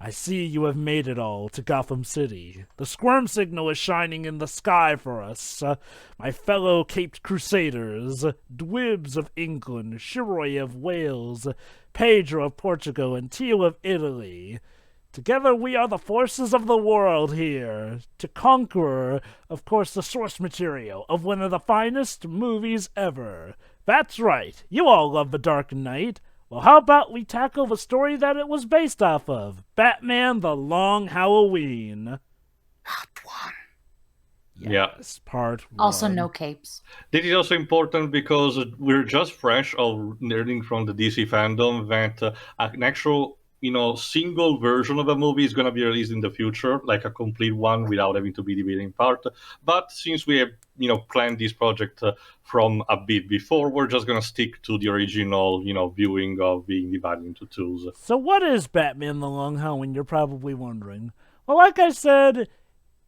I see you have made it all to Gotham City. The squirm signal is shining in the sky for us. My fellow caped crusaders, Dwibs of England, Shiroi of Wales, Pedro of Portugal, and Teal of Italy. Together we are the forces of the world here, to conquer, of course, the source material of one of the finest movies ever. That's right, you all love The Dark Knight. Well, how about we tackle the story that it was based off of? Batman the Long Halloween. Part one. Yes, part one. Also, no capes. This is also important because we're just fresh of learning from the DC fandom that an actual, single version of a movie is going to be released in the future, like a complete one without having to be divided in part. But since we have, planned this project from a bit before, we're just going to stick to the original, viewing of being divided into twos. So what is Batman the Long Halloween, you're probably wondering? Well, like I said,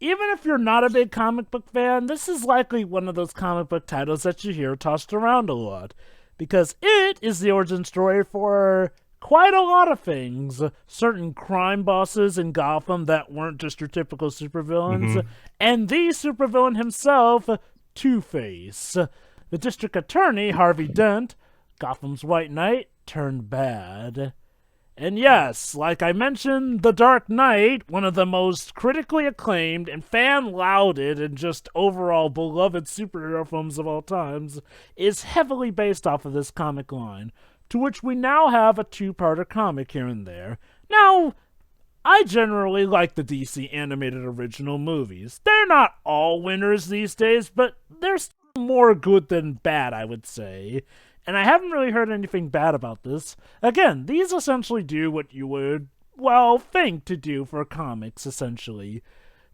even if you're not a big comic book fan, this is likely one of those comic book titles that you hear tossed around a lot. Because it is the origin story for quite a lot of things. Certain crime bosses in Gotham that weren't just your typical supervillains. And the supervillain himself, Two-Face. The district attorney, Harvey Dent, Gotham's White Knight, turned bad. And yes, like I mentioned, The Dark Knight, one of the most critically acclaimed and fan-lauded and just overall beloved superhero films of all times, is heavily based off of this comic line, to which we now have a two-parter comic here and there. Now, I generally like the DC animated original movies. They're not all winners these days, but they're still more good than bad, I would say. And I haven't really heard anything bad about this. Again, these essentially do what you would, well, think to do for comics, essentially.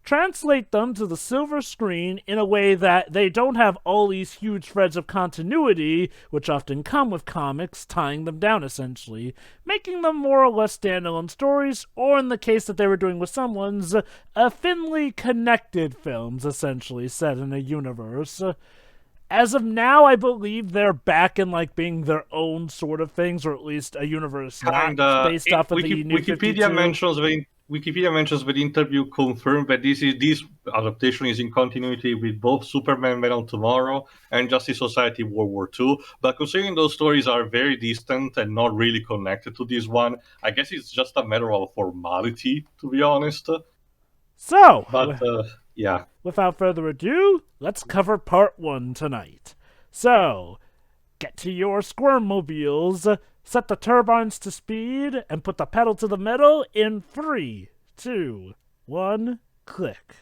Translate them to the silver screen in a way that they don't have all these huge threads of continuity, which often come with comics, tying them down, essentially, making them more or less standalone stories, or in the case that they were doing with someone's, thinly connected films, essentially, set in a universe. As of now, I believe they're back in, being their own sort of things, or at least a universe not based off of the New 52. Wikipedia mentions the interview confirmed that this adaptation is in continuity with both Superman Men on Tomorrow and Justice Society World War II. But considering those stories are very distant and not really connected to this one, I guess it's just a matter of formality, to be honest. So, yeah. Without further ado, let's cover part one tonight. So, get to your squirmobiles, set the turbines to speed, and put the pedal to the metal in 3, 2, 1, click.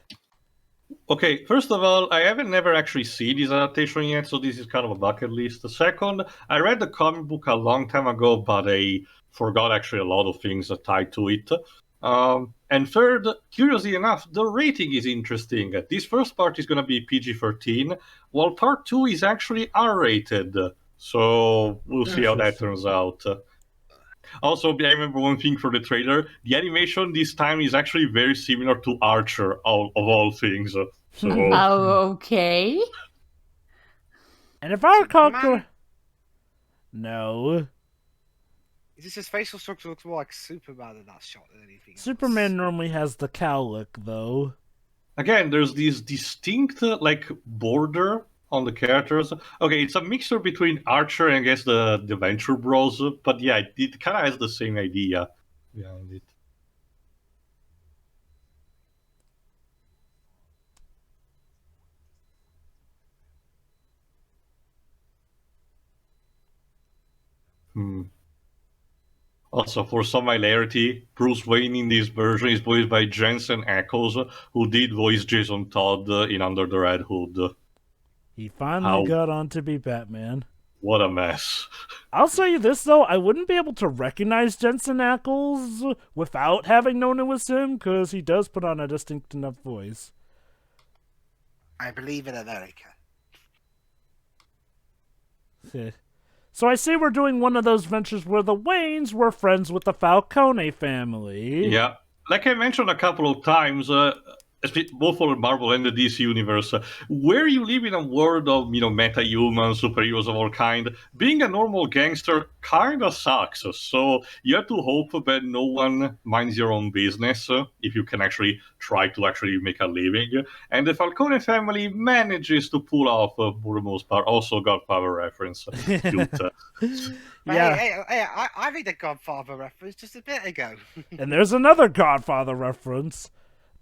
Okay, first of all, I haven't never actually seen this adaptation yet, so this is kind of a bucket list. Second, I read the comic book a long time ago, but I forgot actually a lot of things tied to it. And third, curiously enough, the rating is interesting. This first part is going to be PG-13, while part 2 is actually R-rated. So we'll see how that turns out. Also, I remember one thing for the trailer. The animation this time is actually very similar to Archer, of all things. So, Oh, okay. And if I recall correctly... No. Is this his facial structure looks more like Superman in that shot than anything else? Superman normally has the cowl look, though. Again, there's this distinct, border on the characters. Okay, it's a mixture between Archer and I guess the Venture Bros, but yeah, it kind of has the same idea behind it. Also, for some hilarity, Bruce Wayne in this version is voiced by Jensen Ackles, who did voice Jason Todd in Under the Red Hood. He finally got on to be Batman. What a mess. I'll say this, though. I wouldn't be able to recognize Jensen Ackles without having known it was him, because he does put on a distinct enough voice. I believe in America. So I see we're doing one of those ventures where the Waynes were friends with the Falcone family. Yeah. Like I mentioned a couple of times, both for Marvel and the DC universe, where you live in a world of meta-humans, superheroes of all kind, being a normal gangster kind of sucks. So you have to hope that no one minds your own business if you can actually try to actually make a living. And the Falcone family manages to pull off, for the most part, also Godfather reference. Cute. Yeah. Hey, I read a Godfather reference just a bit ago. And there's another Godfather reference.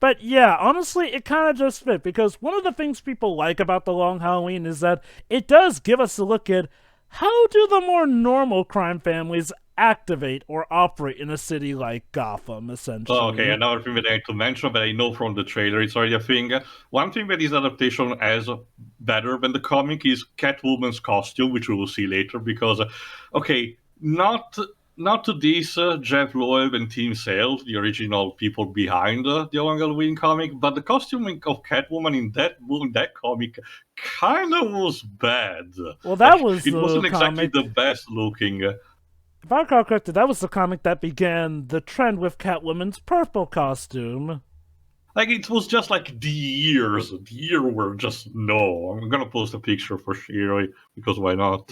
But yeah, honestly, it kind of just fit, because one of the things people like about The Long Halloween is that it does give us a look at how do the more normal crime families activate or operate in a city like Gotham, essentially. Oh, okay, another thing that I had to mention, but I know from the trailer it's already a thing. One thing that this adaptation has better than the comic is Catwoman's costume, which we will see later, because, okay, not to this Jeff Loeb and Tim Sale, the original people behind the Long Halloween comic, but the costuming of Catwoman in that comic kind of was bad. Well, that was it the wasn't exactly comic. the best looking. If I recall correctly, that was the comic that began the trend with Catwoman's purple costume. Like, it was just like the years. The year were just no. I'm gonna post a picture for sure, because why not?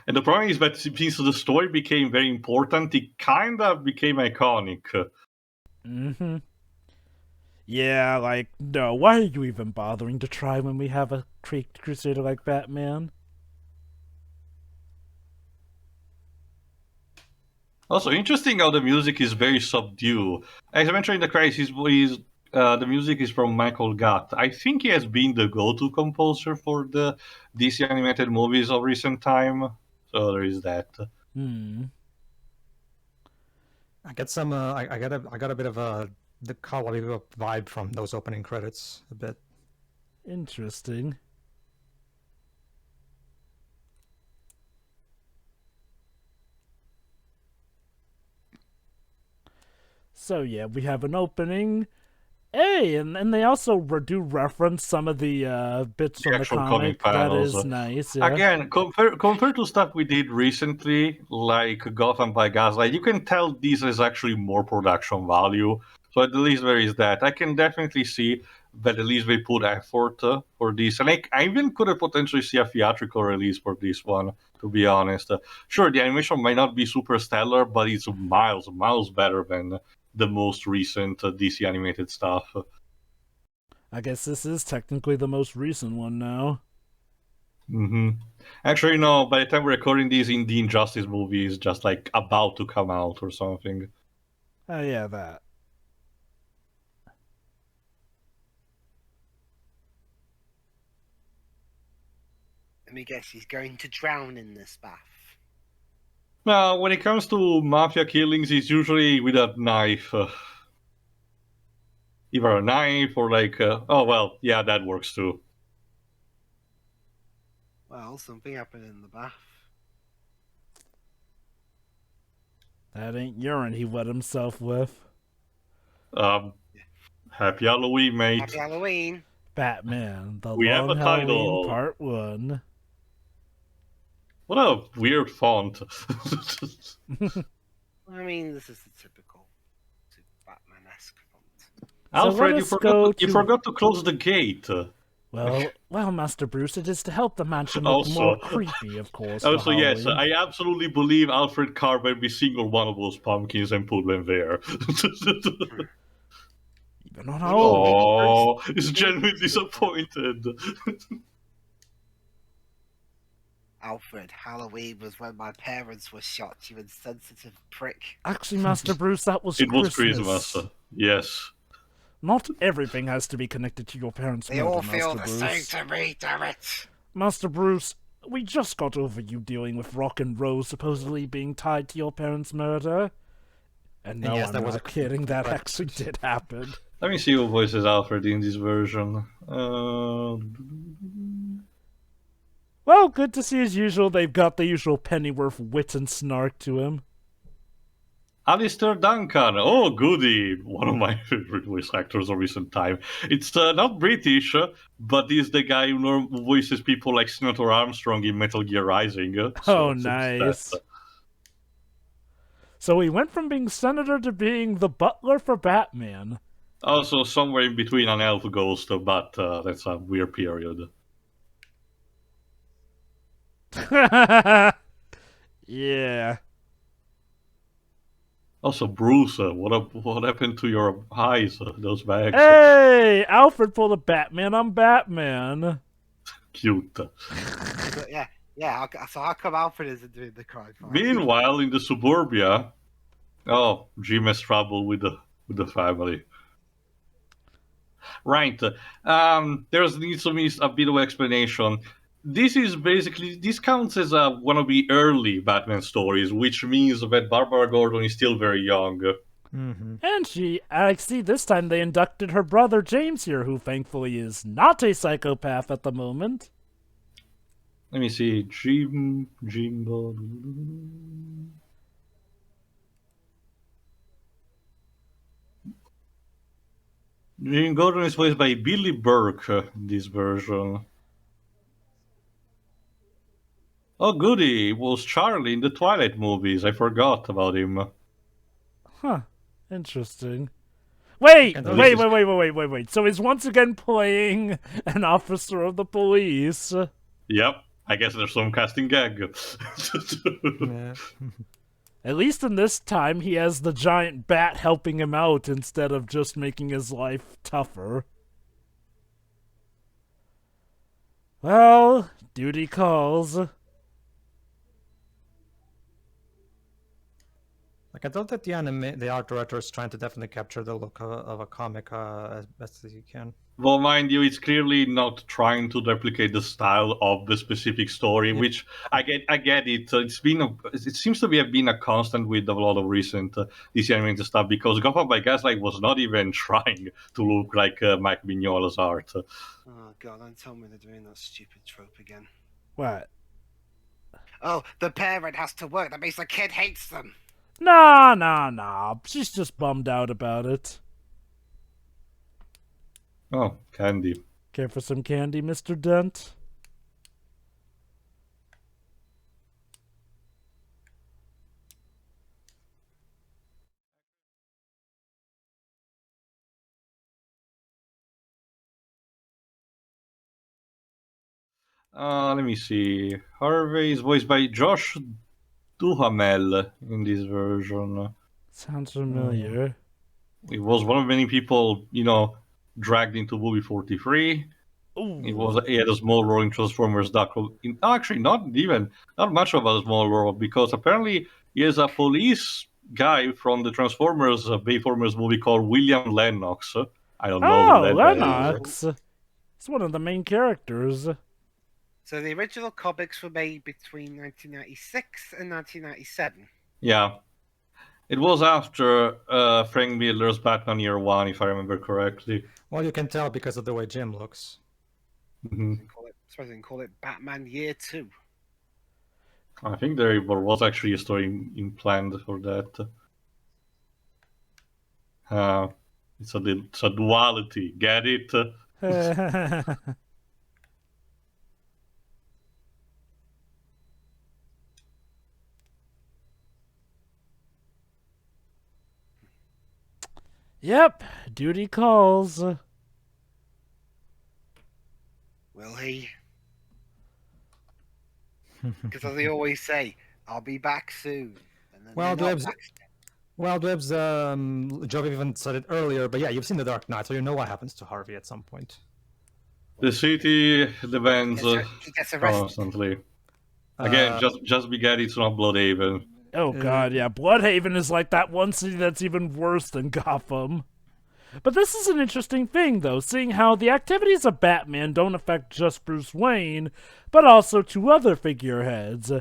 And the problem is that since the story became very important, it kind of became iconic. Mm-hmm. Yeah, like, no, why are you even bothering to try when we have a crusader like Batman? Also, interesting how the music is very subdued. As I mentioned in the crisis, the music is from Michael Gott. I think he has been the go-to composer for the DC animated movies of recent time. So there is that. I get some. I got a bit of the Cowboy Bebop vibe from those opening credits. A bit. Interesting. So yeah, we have an opening. Hey, and they also do reference some of the bits from the actual comic. comic That panels. is nice. Yeah. Again, compared to stuff we did recently, like Gotham by Gaslight, you can tell this is actually more production value. So at least there is that. I can definitely see that at least they put effort for this. And I even could have potentially see a theatrical release for this one, to be honest. Sure, the animation might not be super stellar, but it's miles better than the most recent DC animated stuff. I guess this is technically the most recent one now. Mm-hmm. Actually, no, by the time we're recording this, in the Injustice movie is just like about to come out or something. Oh yeah, that. Let me guess, he's going to drown in this bath. Now, when it comes to mafia killings, it's usually with a knife. Either a knife or like... oh, well, yeah, that works too. Well, something happened in the bath. That ain't urine he wet himself with. Happy Halloween, mate. Happy Halloween. Batman, The We have Long a Halloween title. Part 1. What a weird font. I mean, this is the typical Batman-esque font. Alfred, let you us forgot, go you to- forgot to close the gate. Well, Master Bruce, it is to help the mansion look Also- more creepy, of course. for Also, yes, Halloween. I absolutely believe Alfred carved every single one of those pumpkins and put them there. Even on Halloween. Oh, he's genuinely disappointed. Alfred, Halloween was when my parents were shot, you insensitive prick. Actually, Master Bruce, that was It was Christmas. Christmas. Yes. Not everything has to be connected to your parents' They murder, all feel Master the Bruce. same to me, damn it! Master Bruce, we just got over you dealing with Rock and Rose supposedly being tied to your parents' murder. And no, yes, I'm that was not a- kidding, that right. actually did happen. Let me see who voices Alfred in this version. Well, good to see as usual, they've got the usual Pennyworth wit and snark to him. Alistair Duncan. Oh, goody. One of my favorite voice actors of recent time. It's not British, but he's the guy who voices people like Senator Armstrong in Metal Gear Rising. Oh, nice. So he went from being senator to being the butler for Batman. Also, somewhere in between an elf ghost, but that's a weird period. Yeah. Also, Bruce, what happened to your eyes? Those bags? Hey, Alfred pulled a Batman on Batman. Cute. So how come Alfred isn't doing the crime fight? Meanwhile, in the suburbia, Jim has trouble with the family. Right. There needs to be a bit of explanation. This counts as one of the early Batman stories, which means that Barbara Gordon is still very young. Mm-hmm. And I see this time they inducted her brother James here, who thankfully is not a psychopath at the moment. Let me see. Jim. Jim Gordon is voiced by Billy Burke, this version. Oh, goody, it was Charlie in the Twilight movies. I forgot about him. Huh. Interesting. Wait. And this Wait. So he's once again playing an officer of the police. Yep, I guess there's some casting gag. Yeah. At least in this time, he has the giant bat helping him out instead of just making his life tougher. Well, duty calls. Like, I thought that the art director is trying to definitely capture the look of a comic as best as he can. Well, mind you, it's clearly not trying to replicate the style of the specific story, which I get it. It seems to have been a constant with a lot of recent DC animated stuff, because Gotham by Gaslight was not even trying to look like Mike Mignola's art. Oh god, don't tell me they're doing that stupid trope again. What? Oh, the parent has to work. That means the kid hates them. Nah. She's just bummed out about it. Oh, candy. Care for some candy, Mr. Dent? Let me see. Harvey is voiced by Josh Duhamel in this version. Sounds familiar. He was one of many people, dragged into movie 43. Ooh. He had a small role in Transformers Dark World. Actually, not much of a small role, because apparently he is a police guy from the Transformers Bayformers movie called William Lennox. I don't know. Oh, who that is. Lennox. It's one of the main characters. So the original comics were made between 1996 and 1997. Yeah. It was after Frank Miller's Batman Year One, if I remember correctly. Well, you can tell because of the way Jim looks. Mm-hmm. Suppose they can call it Batman Year 2. I think there was actually a story planned for that. It's a duality. Get it? Yep, duty calls. Will he? Because as they always say, I'll be back soon. And then Well, they're not Dwebs, back. Joe even said it earlier, but yeah, you've seen The Dark Knight, so you know what happens to Harvey at some point. The city demands He gets arrested. constantly. Again, just be get it's not Bloodhaven. Oh god, yeah. Bloodhaven is like that one city that's even worse than Gotham. But this is an interesting thing, though, seeing how the activities of Batman don't affect just Bruce Wayne, but also two other figureheads,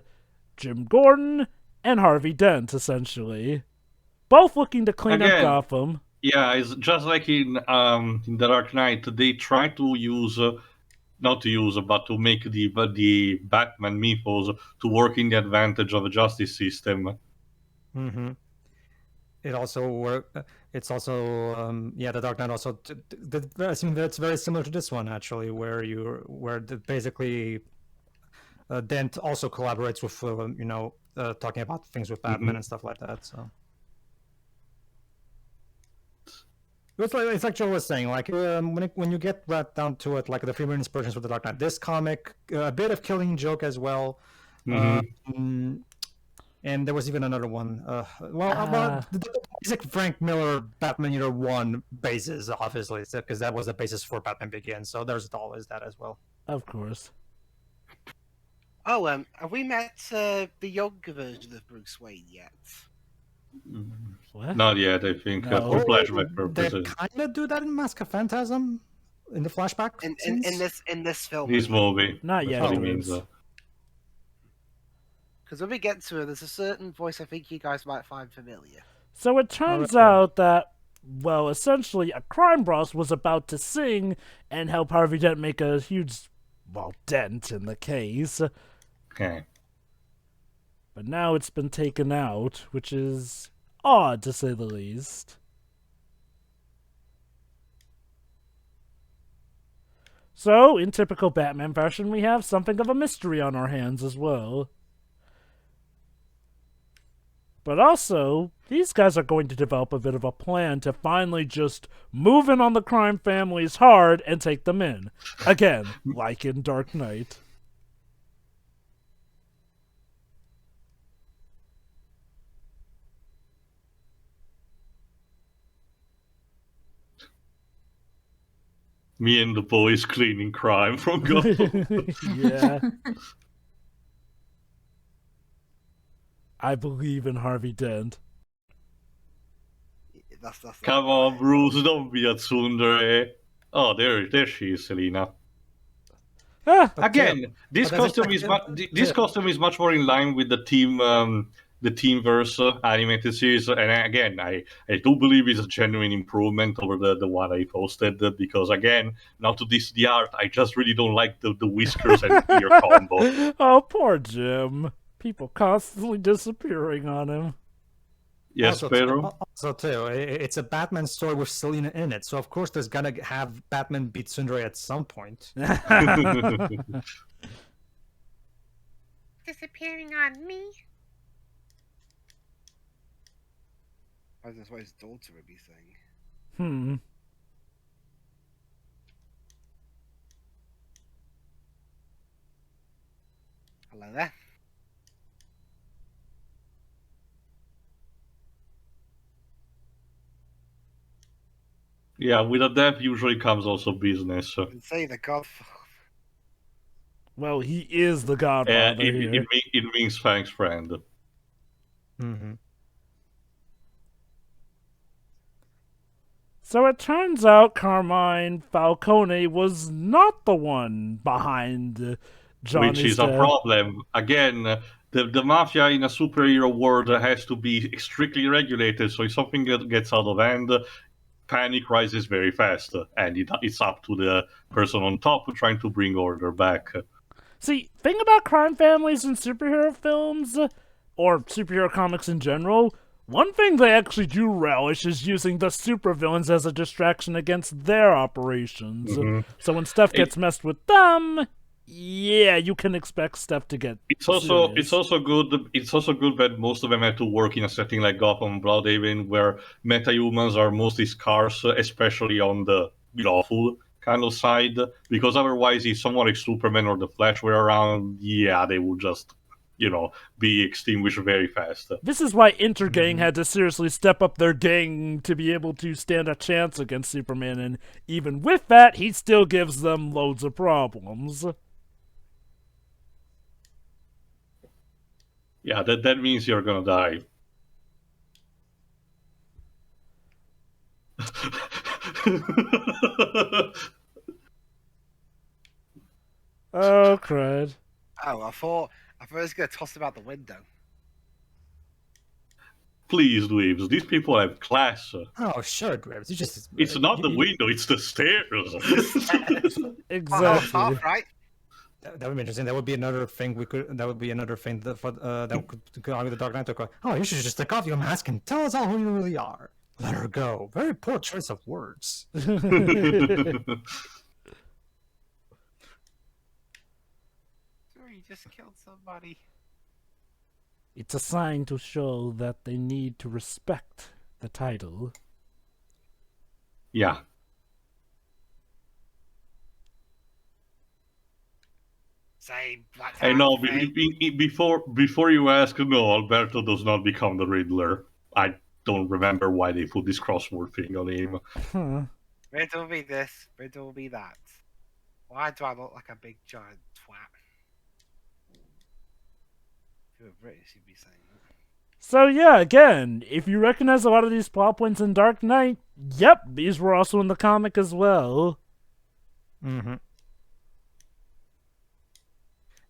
Jim Gordon and Harvey Dent, essentially. Both looking to clean up Gotham. Yeah, it's just like in The Dark Knight, they try to use, not to use, but to make the Batman mythos to work in the advantage of the justice system. Mm-hmm. It also work. It's also The Dark Knight also. I think that's very similar to this one actually, where basically Dent also collaborates with, talking about things with Batman and stuff like that. So it's like Joe was saying, like when you get right down to it, like the Freeman inspirations with the Dark Knight, this comic, a bit of Killing Joke as well. And there was even another one. The basic Frank Miller Batman Year One basis, obviously, because that was the basis for Batman Begins. So there's always that as well. Of course. Oh, have we met the younger version of Bruce Wayne yet? What? Not yet, I think, No. for flashback They purposes. kind of do that in Mask of Phantasm, in the flashback. In this film. This movie. Not yet. That's what he Bruce. means. Because when we get to it, there's a certain voice I think you guys might find familiar. So it turns out that, well, essentially a crime boss was about to sing and help Harvey Dent make a huge, well, dent in the case. Okay. But now it's been taken out, which is odd to say the least. So, in typical Batman fashion, we have something of a mystery on our hands as well. But also, these guys are going to develop a bit of a plan to finally just move in on the crime families hard and take them in. Again, like in Dark Knight. Me and the boys cleaning crime from Gotham. Yeah. I believe in Harvey Dent. That's Come on, Bruce, don't be a tsundere. Oh, there she is, Selina. Ah, Again, this but that's costume is this costume is much more in line with the Teamverse animated series, and again, I do believe it's a genuine improvement over the one I posted, because again, not to diss the art, I just really don't like the whiskers and ear combo. Oh, poor Jim. People constantly disappearing on him. Yes, Pedro? Also, too, it's a Batman story with Selina in it, so of course there's gonna have Batman beat Tsundere at some point. Disappearing on me? That's what his daughter would be saying. Hello there. Yeah, with a death usually comes also business. And say the god. Well, he is the godfather here. It means thanks, friend. Mm-hmm. So it turns out Carmine Falcone was not the one behind Johnny's Which is a death. problem. Again, the mafia in a superhero world has to be strictly regulated, so if something gets out of hand, panic rises very fast, and it's up to the person on top trying to bring order back. See, thing about crime families in superhero films, or superhero comics in general, one thing they actually do relish is using the supervillains as a distraction against their operations. So when stuff gets messed with them, yeah, you can expect stuff to get It's also serious. it's also good that most of them have to work in a setting like Gotham, Bloodhaven, where metahumans are mostly scarce, especially on the lawful kind of side. Because otherwise, if someone like Superman or the Flash were around, yeah, they would just, be extinguished very fast. This is why Intergang had to seriously step up their gang to be able to stand a chance against Superman, and even with that, he still gives them loads of problems. Yeah, that means you're gonna die. Oh, crud. Oh, I thought he was going to toss him out the window. Please, dweebs, these people have class. Oh, sure, Gribbs. It's not the window, it's the stairs. Exactly. Half right. That would be interesting. That would be another thing That would be another thing that could argue the Dark Knight. Oh, you should just take off your mask and tell us all who you really are. Let her go. Very poor choice of words. Sorry, just killed somebody. It's a sign to show that they need to respect the title. Yeah. Same. That's I know. thing. Before you ask, no, Alberto does not become the Riddler. I don't remember why they put this crossword thing on him. Huh. Riddle me this, riddle me that. Why do I look like a big giant twat? If you were British, you'd be saying that. So yeah, again, if you recognize a lot of these plot points in Dark Knight, yep, these were also in the comic as well. Mm-hmm.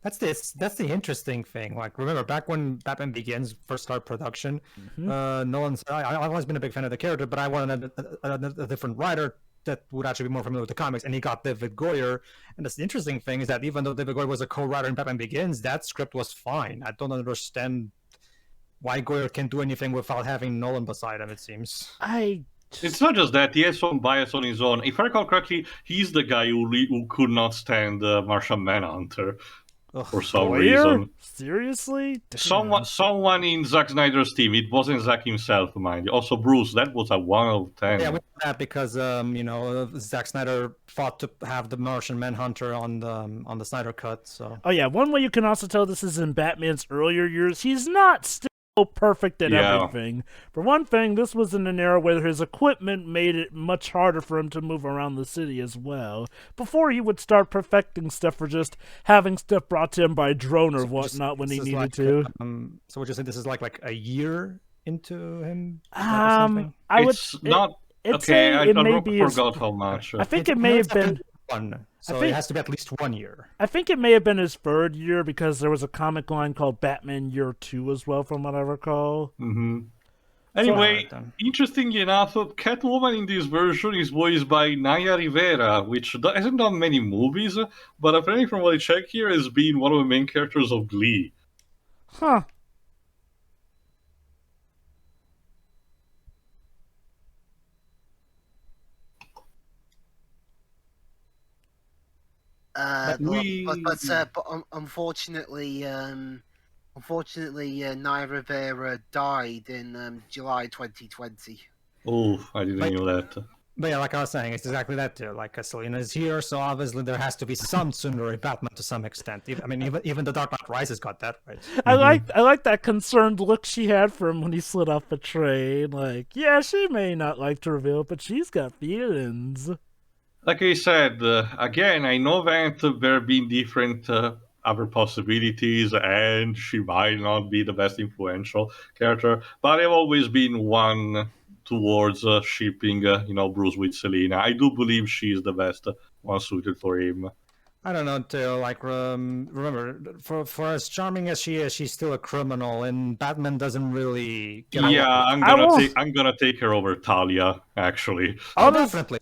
That's the interesting thing. Like, remember back when Batman Begins first started production, Nolan said, I've always been a big fan of the character, but I wanted a different writer that would actually be more familiar with the comics, and he got David Goyer. And that's the interesting thing is that even though David Goyer was a co-writer in Batman Begins, that script was fine. I don't understand why Goyer can't do anything without having Nolan beside him, it seems. It's not just that, he has some bias on his own. If I recall correctly, he's the guy who could not stand Martian Manhunter for some reason. Seriously? Someone in Zack Snyder's team. It wasn't Zack himself, mind you. Also, Bruce, that was a 1 out of 10. Yeah, we know that because Zack Snyder fought to have the Martian Manhunter on the Snyder cut. So. Oh yeah, one way you can also tell this is in Batman's earlier years. He's not still perfect at everything. For one thing, this was in an era where his equipment made it much harder for him to move around the city as well. Before he would start perfecting stuff or just having stuff brought to him by drone or whatnot when he needed to. So would you say this is like a year into him? I forgot how much. I think it may have been one. So it has to be at least 1 year. I think it may have been his third year because there was a comic line called Batman Year 2 as well, from what I recall. Mm-hmm. Anyway, interestingly enough, Catwoman in this version is voiced by Naya Rivera, which hasn't done many movies, but apparently from what I check here, has been one of the main characters of Glee. Huh. But unfortunately, Naya Rivera died in July 2020. Oh, I didn't know that. But yeah, like I was saying, it's exactly that too. Like Selina is here, so obviously there has to be some Tsundere Batman to some extent. Even the Dark Knight Rises got that right. I like that concerned look she had for him when he slid off the train. Like, yeah, she may not like to reveal, but she's got feelings. Like I said, again, I know that there have been different other possibilities, and she might not be the best influential character, but I've always been one towards shipping, Bruce with Selina. I do believe she's the best one suited for him. I don't know, too. Like, remember, for as charming as she is, she's still a criminal, and Batman doesn't really. I'm gonna take her over Talia, actually. Oh, definitely.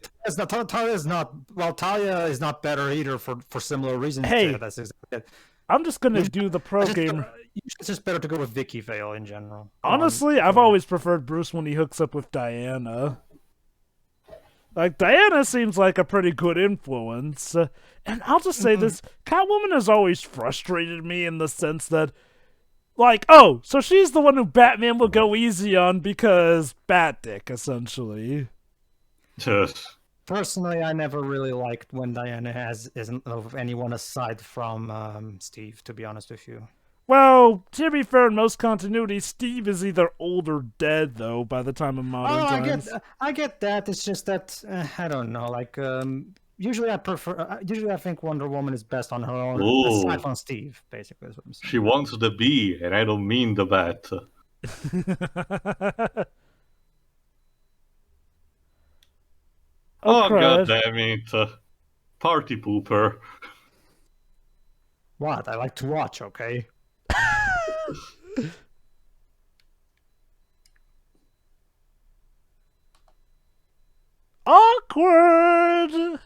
Talia is not. Well, Talia is not better either for similar reasons. Hey, that's exactly it. I'm just gonna do the pro game. It's just better to go with Vicky Vale in general. Honestly, I've always preferred Bruce when he hooks up with Diana. Like, Diana seems like a pretty good influence. And I'll just say this, Catwoman has always frustrated me in the sense that, like, oh, so she's the one who Batman will go easy on because Bat Dick, essentially. Personally, I never really liked when Diana isn't of anyone aside from Steve, to be honest with you. Well, to be fair, in most continuity, Steve is either old or dead, though, by the time of modern times. I get that. It's just that, I don't know, like, usually I think Wonder Woman is best on her own, aside from Steve, basically, is what I'm saying. She wants the bee, and I don't mean the bat. Oh, god damn it. Party pooper. What? I like to watch, okay? Awkward!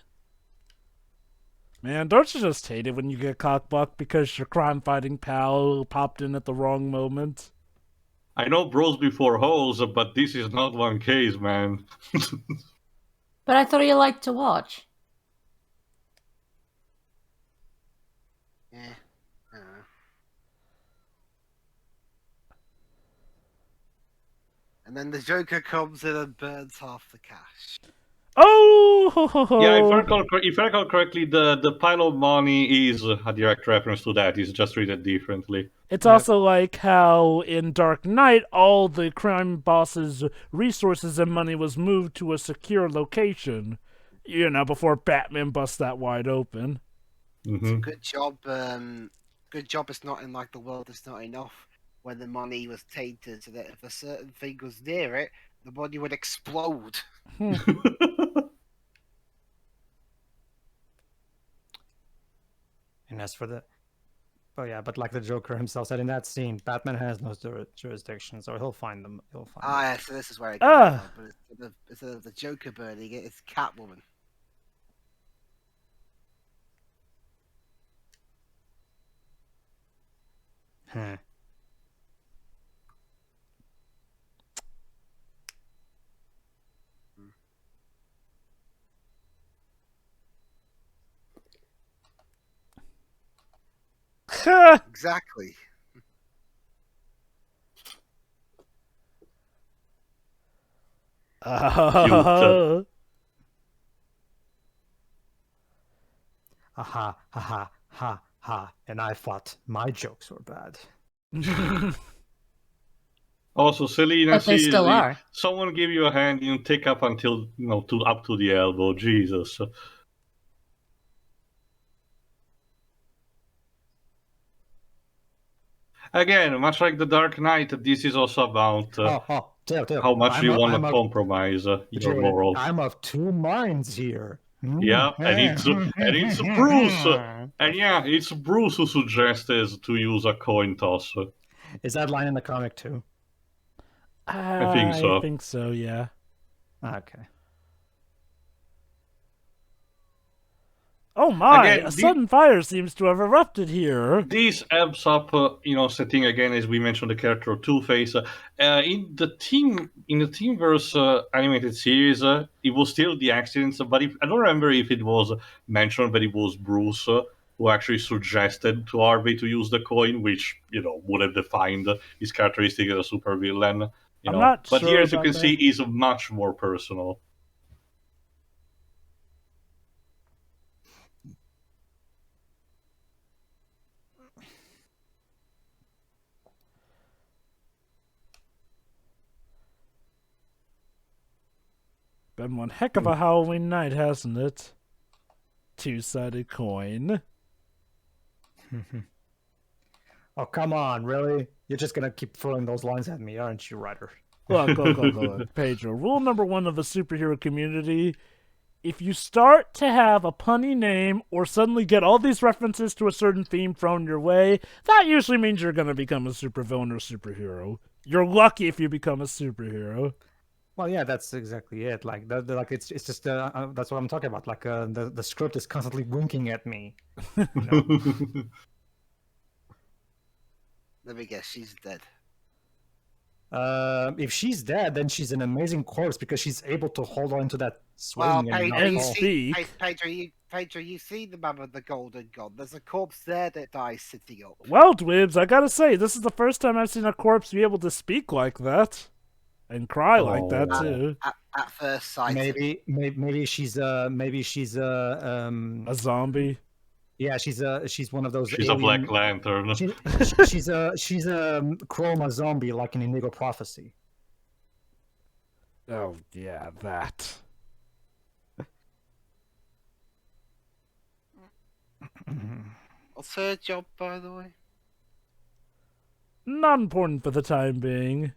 Man, don't you just hate it when you get cockblocked because your crime-fighting pal popped in at the wrong moment? I know bros before hoes, but this is not one case, man. But I thought you liked to watch. Yeah, I don't know. And then the Joker comes in and burns half the cash. Oh! Yeah, if I recall correctly, the pile of money is a direct reference to that. It's just treated differently. It's Yep. also like how in Dark Knight, all the crime boss's resources and money was moved to a secure location, before Batman busts that wide open. Hmm. Good job. Good job. It's not in like the world. It's not enough. When the money was tainted, so that if a certain thing was near it, the money would explode. And as for the, but like the Joker himself said in that scene, Batman has no jurisdiction, so he'll find them. He'll find them. Yeah, so this is where it Ah. comes from. But instead of the Joker burning it, it's Catwoman. Huh. Exactly. Oh. Ha ha ha ha. And I thought my jokes were bad. Also, Selena, But they see, still are. someone give you a hand, take up until up to the elbow. Jesus. Again, much like the Dark Knight, this is also about Tail. how much you want I'm to of- compromise your Jared, morals. I'm of two minds here. Yeah, and it's Bruce, and yeah, it's Bruce who suggested to use a coin toss. Is that line in the comic too? I think so. I think so, yeah. Okay. Oh my, Again, a sudden fire seems to have erupted here. This adds up, setting again, as we mentioned, the character of Two-Face. In the Teamverse animated series, it was still the accidents, but I don't remember if it was mentioned that it was Bruce who actually suggested to Harvey to use the coin, which would have defined his characteristic as a supervillain. I'm not but sure here, as you about can that. see, is much more personal. Been one heck of a Halloween night, hasn't it? Two-sided coin. Oh, come on, really? You're just gonna keep throwing those lines at me, aren't you, Ryder? Look, Pedro. Rule number one of the superhero community: if you start to have a punny name or suddenly get all these references to a certain theme thrown your way, that usually means you're going to become a supervillain or superhero. You're lucky if you become a superhero. Well, yeah, that's exactly it. Like, it's just that's what I'm talking about. Like, the script is constantly winking at me. Let me guess, she's dead. If she's dead, then she's an amazing corpse because she's able to hold on to that swing Well, and Pedro, not and fall. speak. Pedro, you see the man with the golden gun. There's a corpse there that dies sitting up. Well, Dwibs, I gotta say, this is the first time I've seen a corpse be able to speak like that. And cry like that, Oh. too. At first sight. Maybe she's A zombie. yeah, she's one of those. She's a Black Lantern. She's a chroma zombie like in Inigo Prophecy. Oh, yeah, that. What's her job, by the way? Not important for the time being.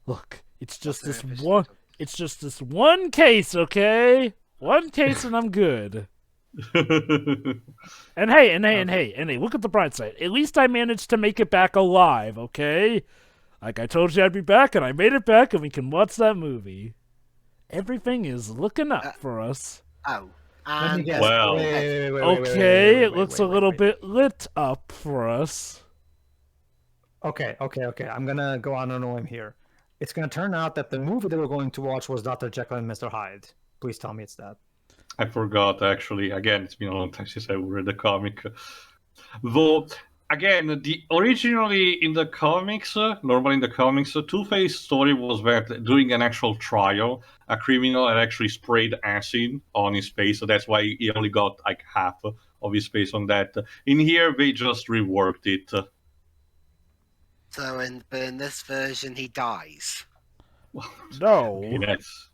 Look, it's just What's this her one. official It's just this one case, okay? One case and I'm good. And hey, look at the bright side. At least I managed to make it back alive, okay? Like I told you I'd be back, and I made it back, and we can watch that movie. Everything is looking up for us. Oh. Let me And guess. Well- Wait, Okay, it looks a little bit lit up for us. Okay. I'm gonna go on a limb here. It's gonna turn out that the movie they were going to watch was Dr. Jekyll and Mr. Hyde. Please tell me it's that. I forgot, actually. Again, it's been a long time since I read the comic. Though, again, originally in the comics, normally in the comics, Two-Face story was that during an actual trial, a criminal had actually sprayed acid on his face, so that's why he only got like half of his face on that. In here, they just reworked it. So in this version, he dies. No. Yes.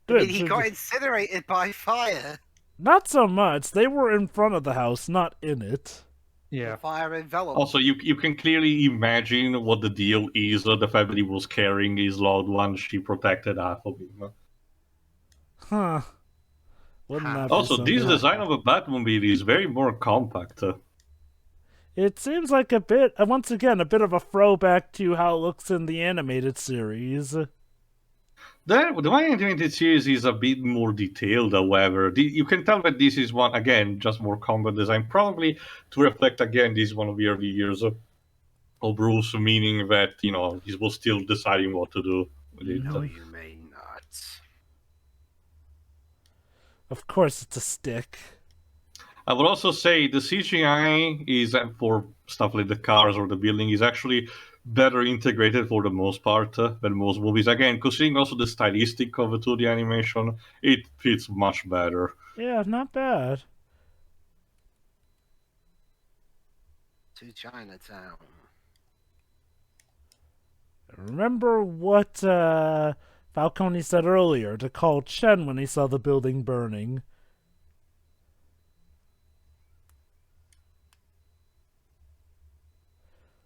I mean, he got incinerated by fire. Not so much. They were in front of the house, not in it. Yeah. The fire enveloped. Also, you can clearly imagine what the deal is. The fact that he was carrying his loved one, she protected half of him. Huh. Wouldn't that be Also, this something? design of a Batmobile is very more compact. It seems like a bit, once again, a bit of a throwback to how it looks in the animated series. The one animated series is a bit more detailed, however. You can tell that this is one, again, just more combat design, probably to reflect, again, this is one of the early years of Bruce, meaning that, he was still deciding what to do with it. No, you may not. Of course, it's a stick. I would also say the CGI is, for stuff like the cars or the building, is actually better integrated for the most part than most movies. Again, considering also the stylistic of the 2D animation, it fits much better. Yeah, not bad. To Chinatown. Remember what Falcone said earlier, to call Chen when he saw the building burning.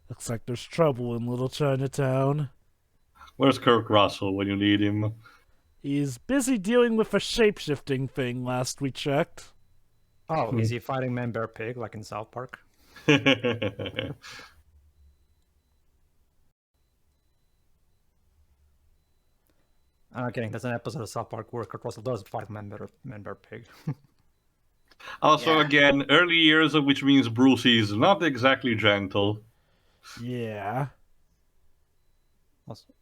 Looks like there's trouble in Little Chinatown. Where's Kirk Russell when you need him? He's busy dealing with a shape-shifting thing last we checked. Oh, is he fighting Man Bear Pig like in South Park? I'm not kidding. There's an episode of South Park where Kurt Russell does fight Man Bear Pig. Also, Yeah. again, early years, which means Bruce is not exactly gentle. Yeah. Also-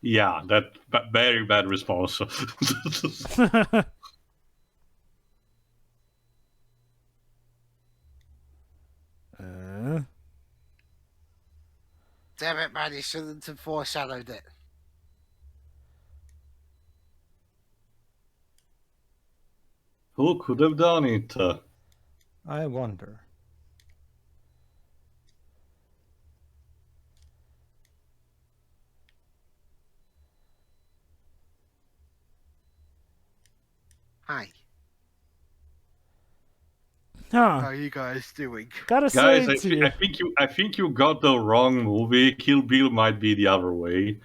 Yeah, very bad response. Damn it, man, you shouldn't have foreshadowed it. Who could have done it? I wonder. Hi. Huh. How are you guys doing? Gotta Guys, say to you. I think you got the wrong movie. Kill Bill might be the other way.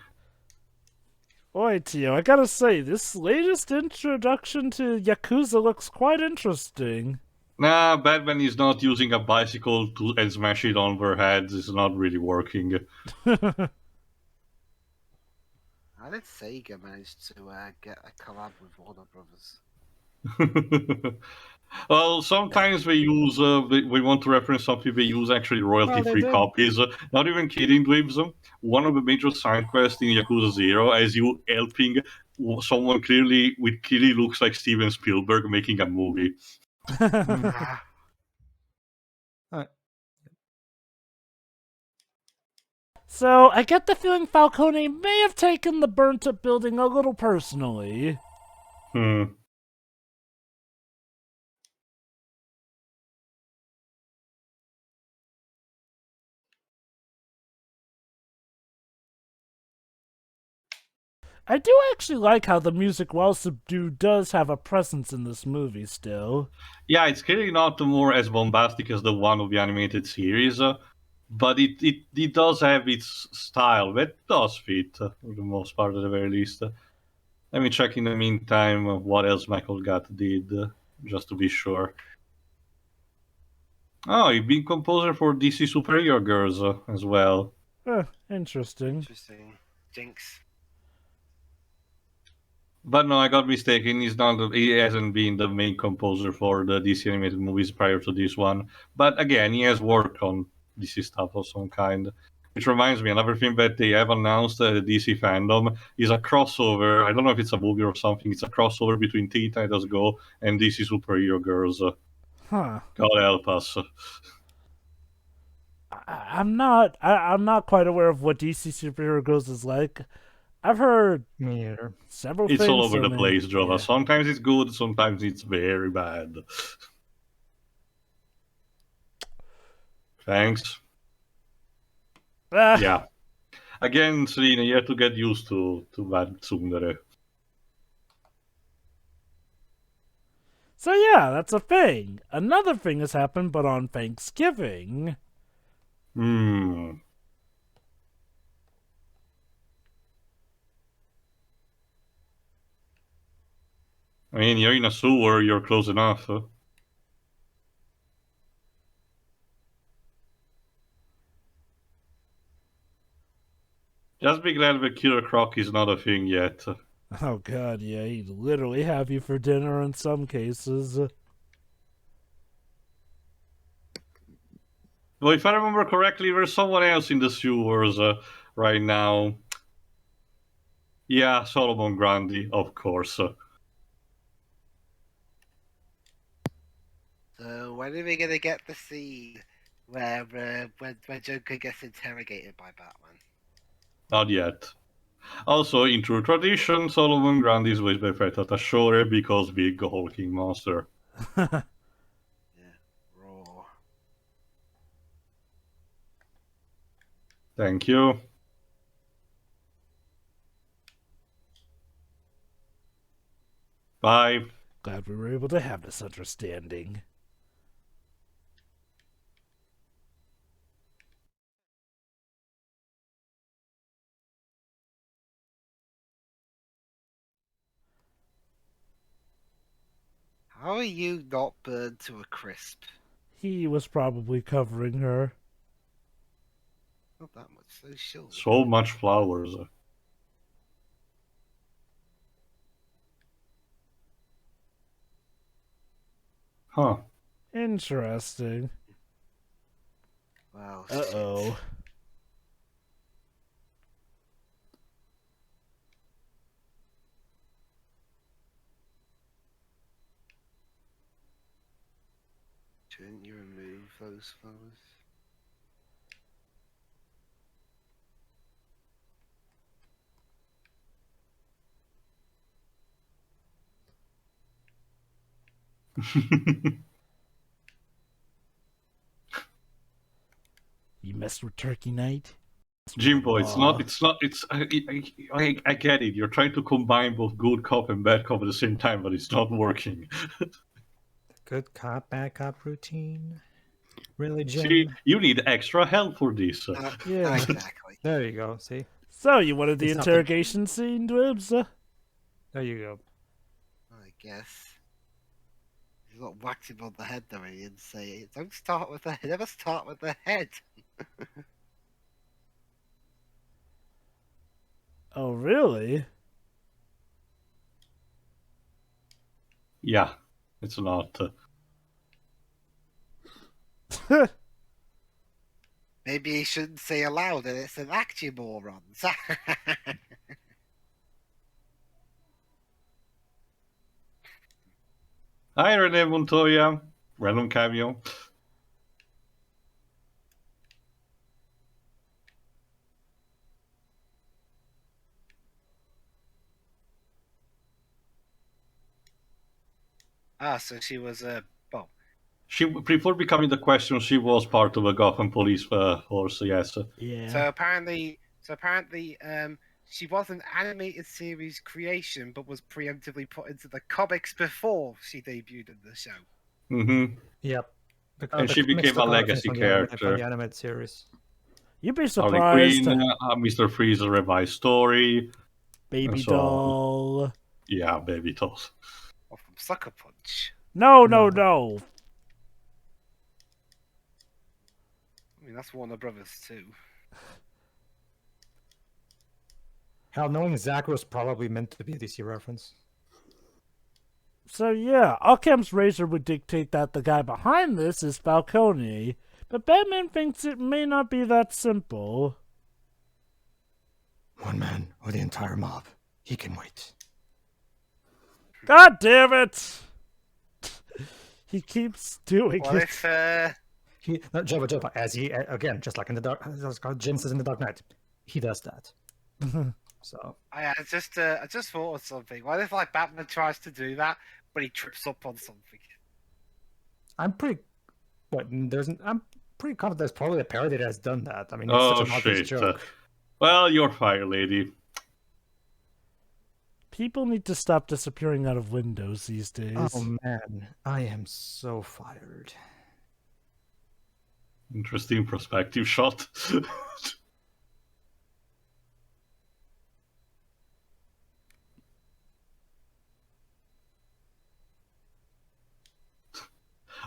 Boy, Tio, I gotta say, this latest introduction to Yakuza looks quite interesting. Nah, Batman is not using a bicycle and smash it on their heads. It's not really working. How did Sega manage to get a collab with Warner Brothers? Well, sometimes they use, we want to reference something, they use actually royalty-free did. copies. Not even kidding, Dweebs. One of the major side quests in Yakuza 0 is you helping someone clearly looks like Steven Spielberg making a movie. Ah, So, I get the feeling Falcone may have taken the burnt-up building a little personally. I do actually like how the music, while subdued, does have a presence in this movie still. Yeah, it's clearly not more as bombastic as the one of the animated series, but it does have its style that does fit, for the most part, at the very least. Let me check in the meantime what else Michael Gatt did, just to be sure. Oh, he's been composer for DC Superhero Girls as well. Interesting. interesting. Jinx. But no, I got mistaken. He hasn't been the main composer for the DC animated movies prior to this one. But again, he has worked on DC stuff of some kind. Which reminds me, another thing that they have announced at the DC fandom is a crossover. I don't know if it's a movie or something. It's a crossover between Teen Titans Go and DC Superhero Girls. Huh. God help us. I'm not quite aware of what DC Superhero Girls is like. I've heard Me either. several It's things. all over so the maybe- place, Jova. yeah. Sometimes it's good, sometimes it's very bad. Thanks. Ah, Yeah. Again, Serena, you have to get used to bad tsundere. So yeah, that's a thing. Another thing has happened, but on Thanksgiving. Hmm. I mean, you're in a sewer, you're close enough. Huh? Just be glad the Killer Croc is not a thing yet. Oh god, yeah, he'd literally have you for dinner in some cases. Well, if I remember correctly, there's someone else in the sewers right now. Yeah, Solomon Grundy, of course. So when are we gonna get the scene where when Joker gets interrogated by Batman? Not yet. Also, in true tradition, Solomon Grundy is voiced by Feta Tashore because big hulking monster. Yeah, raw. Thank you. Bye. Glad we were able to have this understanding. How are you not burned to a crisp? He was probably covering her. Not that much, so sure. So much flowers. Huh. Interesting. Well, Uh-oh. shouldn't you remove those flowers? You messed with Turkey Night? Jimbo, it's Aw. not, I get it. You're trying to combine both good cop and bad cop at the same time, but it's not working. Good cop, bad cop routine. Really, Jim? See, you need extra help for this. Yeah. Exactly. There you go. See? So, you wanted the It's not the- interrogation scene, Dwibs? There you go. I guess. He's not whacked him on the head though, he didn't say, don't start with the head, never start with the head. Oh, really? Yeah, it's not. Maybe he shouldn't say aloud that it's an act, you morons. Hi, Rene Montoya. Random cameo. So she was well, She, before becoming the Question, she was part of a Gotham police force, yes. Yeah. so apparently, she was an animated series creation, but was preemptively put into the comics before she debuted in the show. Mm-hmm. Yep. And she became a legacy From character. the animated series. You'd be Harley surprised. Quinn, Mr. Freeze's revised story. Baby and so on. doll. Yeah, baby dolls. Or from Sucker Punch. No. I mean, that's Warner Brothers too. Hell, knowing Zach was probably meant to be a DC reference. So yeah, Occam's razor would dictate that the guy behind this is Falcone, but Batman thinks it may not be that simple. One man or the entire mob. He can wait. God damn it! He keeps doing What it. if Jabba, as he again, just like in the dark, Jin says in the Dark Knight, he does that. So I just thought of something. What if like Batman tries to do that, but he trips up on something? I'm pretty confident there's probably a parody that has done that. I mean, it's Oh such an obvious shit. joke. Well, you're fired, lady. People need to stop disappearing out of windows these days. Oh man, I am so fired. Interesting perspective shot.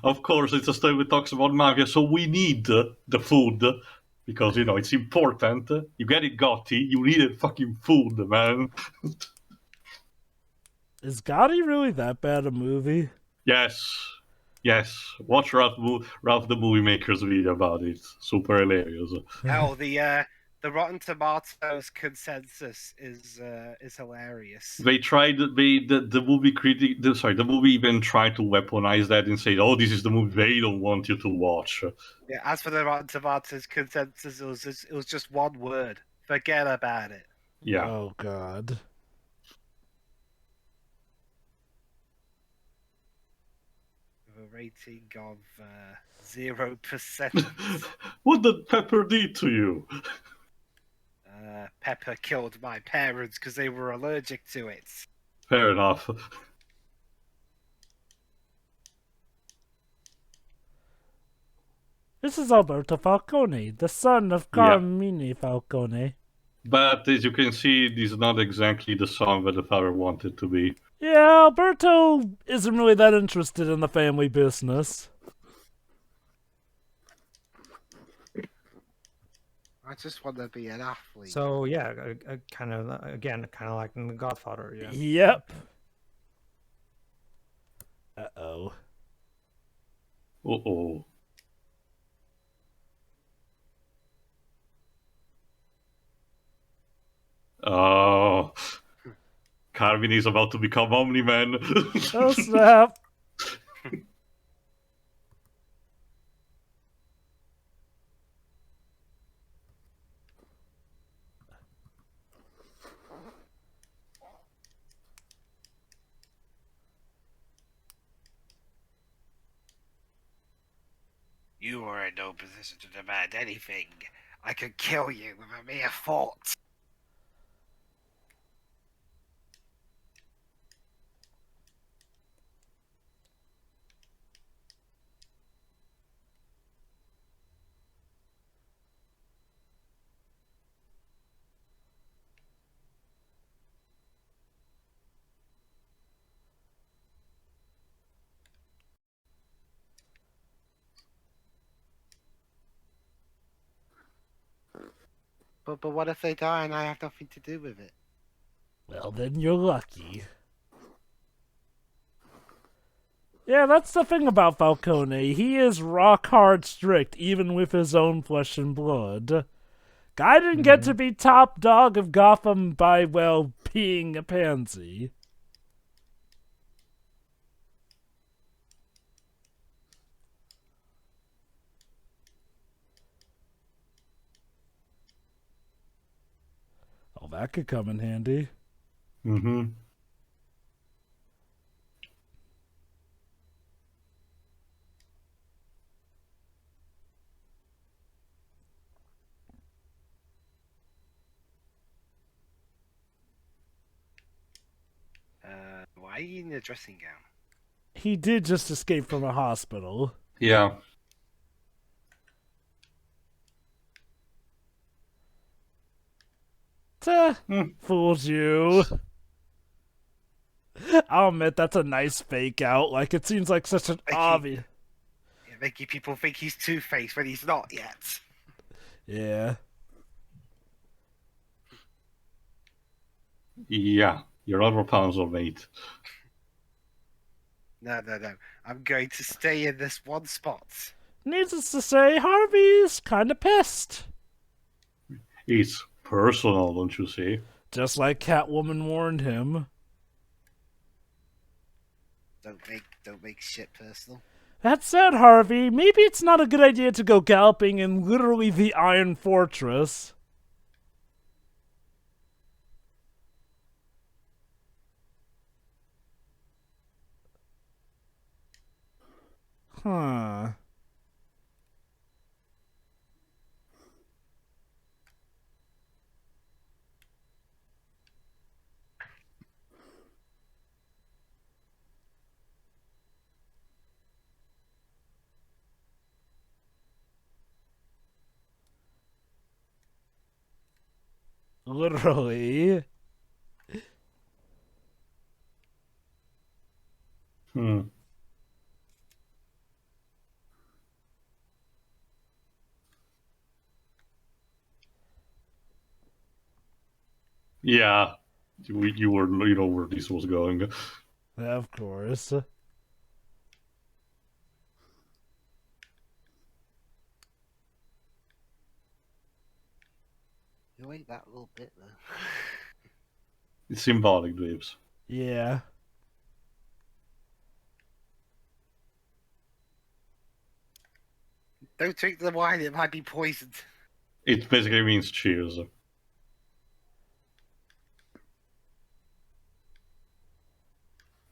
Of course, it's a story that talks about mafia, so we need the food. Because, you know, it's important. You get it, Gotti. You need fucking food, man. Is Gotti really that bad a movie? Yes. Yes. Watch Ralph the Movie Maker's video about it. Super hilarious. Hell, the Rotten Tomatoes consensus is hilarious. They tried. The movie critic. The movie even tried to weaponize that and say, "Oh, this is the movie they don't want you to watch." Yeah, as for the Rotten Tomatoes consensus, it was just one word: forget about it. Yeah. Oh god. With a rating of 0%. What did Pepper do to you? Pepper killed my parents because they were allergic to it. Fair enough. This is Alberto Falcone, the son of Yeah. Carmine Falcone. But as you can see, this is not exactly the song that the father wanted to be. Yeah, Alberto isn't really that interested in the family business. I just want to be an athlete. So yeah, kind of like in The Godfather. Yeah. Yep. Uh-oh. Uh-oh. Oh. Carvin is about to become Omni-Man. Oh, snap. You are in no position to demand anything. I could kill you with a mere thought. But what if they die and I have nothing to do with it? Well, then you're lucky. Yeah, that's the thing about Falcone. He is rock hard strict, even with his own flesh and blood. Guy didn't get to be top dog of Gotham by, well, being a pansy. Oh, that could come in handy. Mm-hmm. Why are you in a dressing gown? He did just escape from a hospital. Yeah. Fooled you. I'll admit that's a nice fake out. Like, it seems like such an obvious... Yeah, making people think he's Two-Face when he's not yet. Yeah. Yeah. You're not Rapunzel, mate. No. I'm going to stay in this one spot. Needless to say, Harvey's kind of pissed. He's personal, don't you see? Just like Catwoman warned him. Don't make shit personal. That said, Harvey, maybe it's not a good idea to go galloping in literally the Iron Fortress. Huh. Literally. Hmm. Yeah, you know where this was going. Of course. You ate that little bit though. It's symbolic, Dweebs. Yeah. Don't drink the wine; it might be poisoned. It basically means cheers.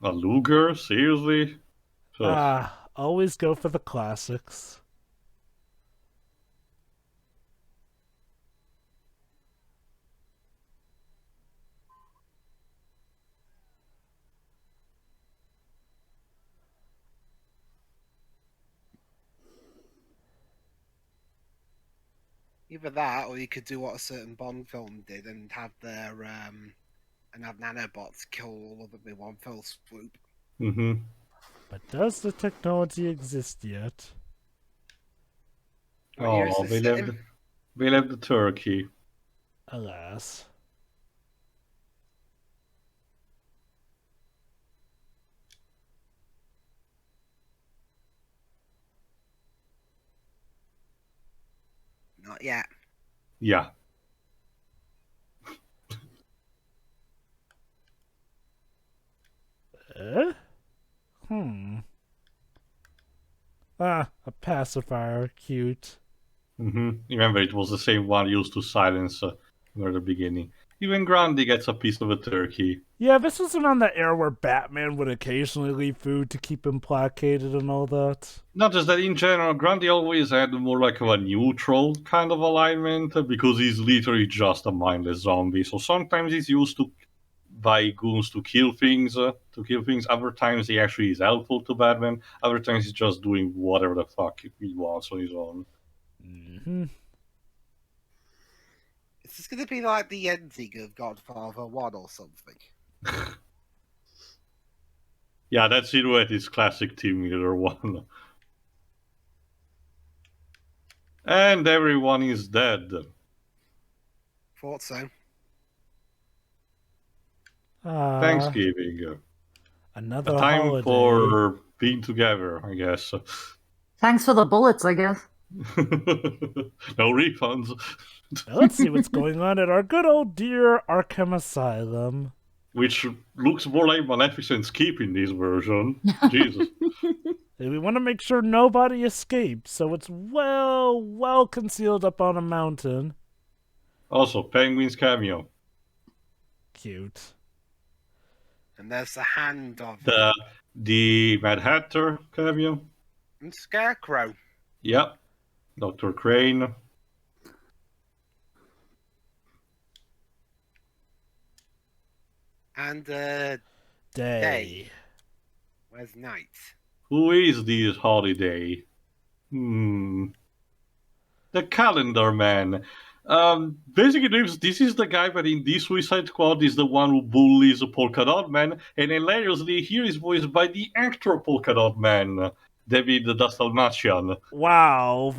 A Luger? Seriously? Ugh. Always go for the classics. Either that, or you could do what a certain Bond film did and have and have nanobots kill all of them in one fell swoop. Mm-hmm. But does the technology exist yet? What year is Oh, this they set left the turkey. Alas. Not yet. Yeah. A pacifier. Cute. Mm-hmm. Remember, it was the same one used to silence near the beginning. Even Grundy gets a piece of a turkey. Yeah, this was around the era where Batman would occasionally leave food to keep him placated and all that. Not just that, in general, Grundy always had more like a neutral kind of alignment because he's literally just a mindless zombie. So sometimes he's used to by goons to kill things. Other times he actually is helpful to Batman. Other times he's just doing whatever the fuck he wants on his own. Mm-hmm. Is this going to be like the ending of Godfather 1 or something? Yeah, that silhouette is classic Team Leader 1. And everyone is dead. Thought so. Thanksgiving. Another A time holiday. for being together, I guess. Thanks for the bullets, I guess. No refunds. Now let's see what's going on at our good old dear Arkham Asylum. Which looks more like Maleficent's Keep in this version. Jesus. And we want to make sure nobody escapes, so it's well concealed up on a mountain. Also, Penguin's cameo. Cute. And there's the hand of The Mad Hatter cameo. and Scarecrow. Yep. Dr. Crane. And Day. where's Night? Who is this holiday? The Calendar Man. Basically, this is the guy that in this Suicide Squad is the one who bullies Polka Dot Man, and hilariously, here is voiced by the actor Polka Dot Man, David Dastalmachian. Wow,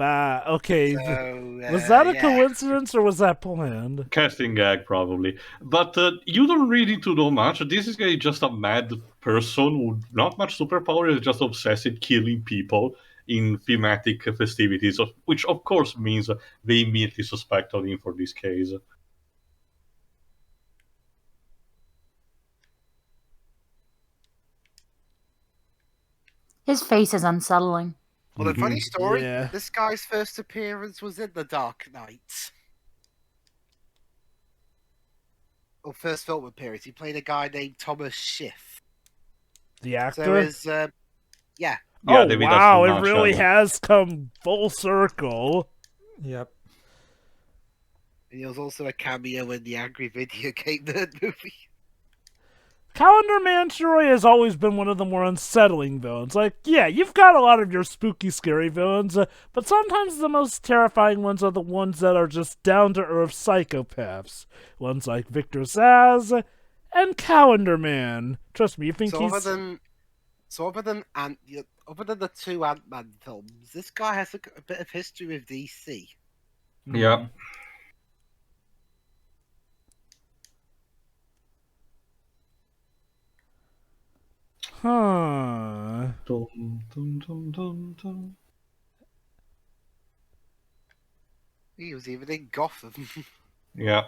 okay. So, was that a yeah. coincidence or was that planned? Casting gag, probably. But you don't really need to know much. This guy is just a mad person with not much superpower, is just obsessed with killing people in thematic festivities, which of course means they immediately suspect on him for this case. His face is unsettling. Well, the funny story, Yeah. this guy's first appearance was in The Dark Knight. Or first film appearance. He played a guy named Thomas Schiff. The So actor? his, yeah. Yeah, Oh, David wow, it Hasselhoff, really yeah. has come full circle. Yep. And he was also a cameo in the Angry Video Game Nerd movie. Calendar Man sure has always been one of the more unsettling villains. Like, yeah, you've got a lot of your spooky, scary villains, but sometimes the most terrifying ones are the ones that are just down-to-earth psychopaths. Ones like Victor Zsasz and Calendar Man. Trust me, you think So he's... other than the two Ant-Man films, this guy has a bit of history with DC. Yeah. Huh. Dum, dum, dum, dum, dum. He was even in Gotham. Yeah.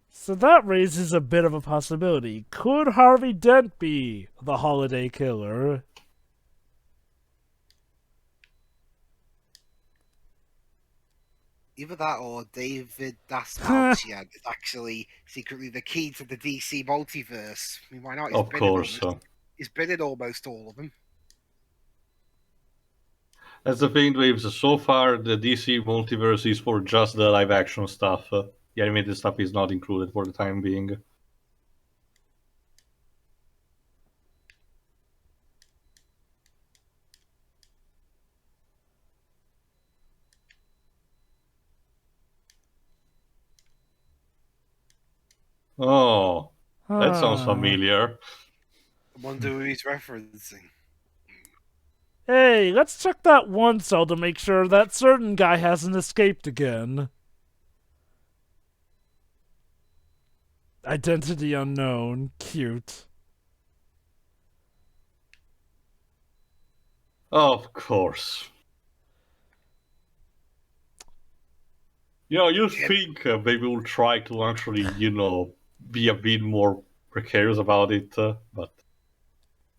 So that raises a bit of a possibility. Could Harvey Dent be the holiday killer? Either that or David Dasmalchian is actually secretly the key to the DC multiverse. I mean, why not? Of course. He's been in almost all of them. That's the thing, Waves. So far, the DC multiverse is for just the live action stuff. The animated stuff is not included for the time being. Oh, that sounds familiar. I wonder who he's referencing. Hey, let's check that one cell to make sure that certain guy hasn't escaped again. Identity unknown. Cute. Of course. You think maybe we'll try to actually, be a bit more precarious about it, but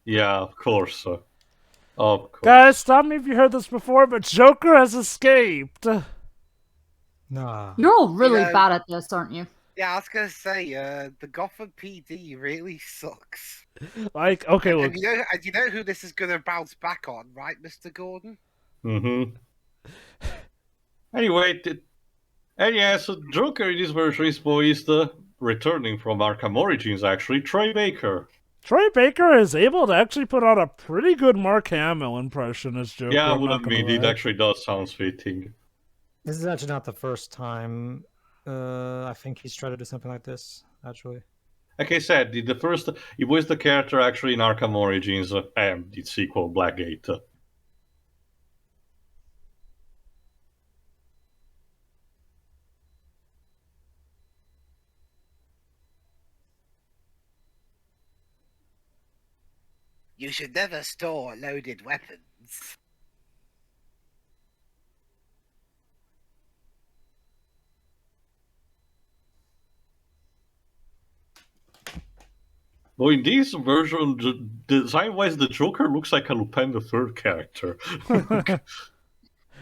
yeah, of course. Of course. Guys, stop me if you heard this before, but Joker has escaped. Nah. You're all really Yeah. bad at this, aren't you? Yeah, I was gonna say, the Gotham PD really sucks. Like, okay, look. And you know who this is gonna bounce back on, right, Mr. Gordon? Mm-hmm. Anyway, so Joker in this version is voiced returning from Arkham Origins, actually, Troy Baker. Troy Baker is able to actually put on a pretty good Mark Hamill impression as Joker. Yeah, I I'm would not gonna admit it lie. actually does sound fitting. This is actually not the first time I think he's tried to do something like this, actually. Like I said, he was the character actually in Arkham Origins and its sequel, Blackgate. You should never store loaded weapons. Though in this version, design-wise, the Joker looks like a Lupin the Third character.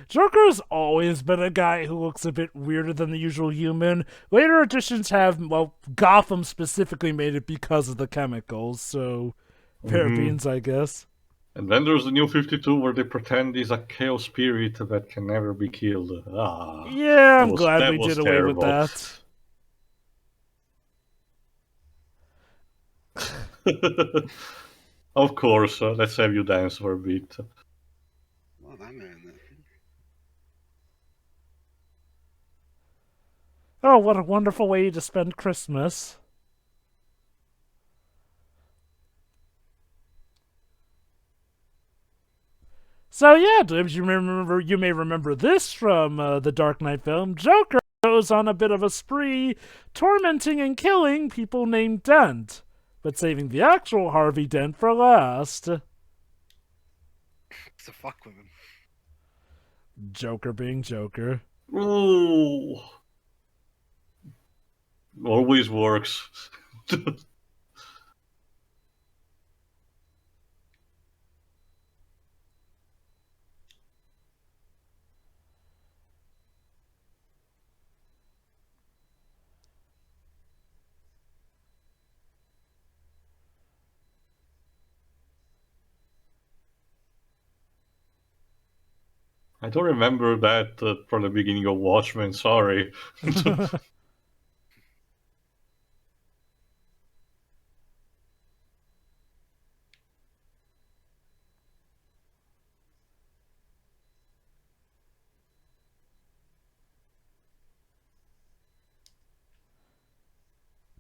Joker's always been a guy who looks a bit weirder than the usual human. Later editions have, well, Gotham specifically made it because of the chemicals, so fair beans, I guess. And then there's the New 52 where they pretend he's a chaos spirit that can never be killed. Yeah, I'm was- glad that we was did away with terrible. that. Of course, let's have you dance for a bit. Well, that man. Oh, what a wonderful way to spend Christmas. So yeah, Dibs, you may remember this from the Dark Knight film. Joker goes on a bit of a spree, tormenting and killing people named Dent, but saving the actual Harvey Dent for last. So fuck with him. Joker being Joker. Ooh. Always works. I don't remember that from the beginning of Watchmen, sorry.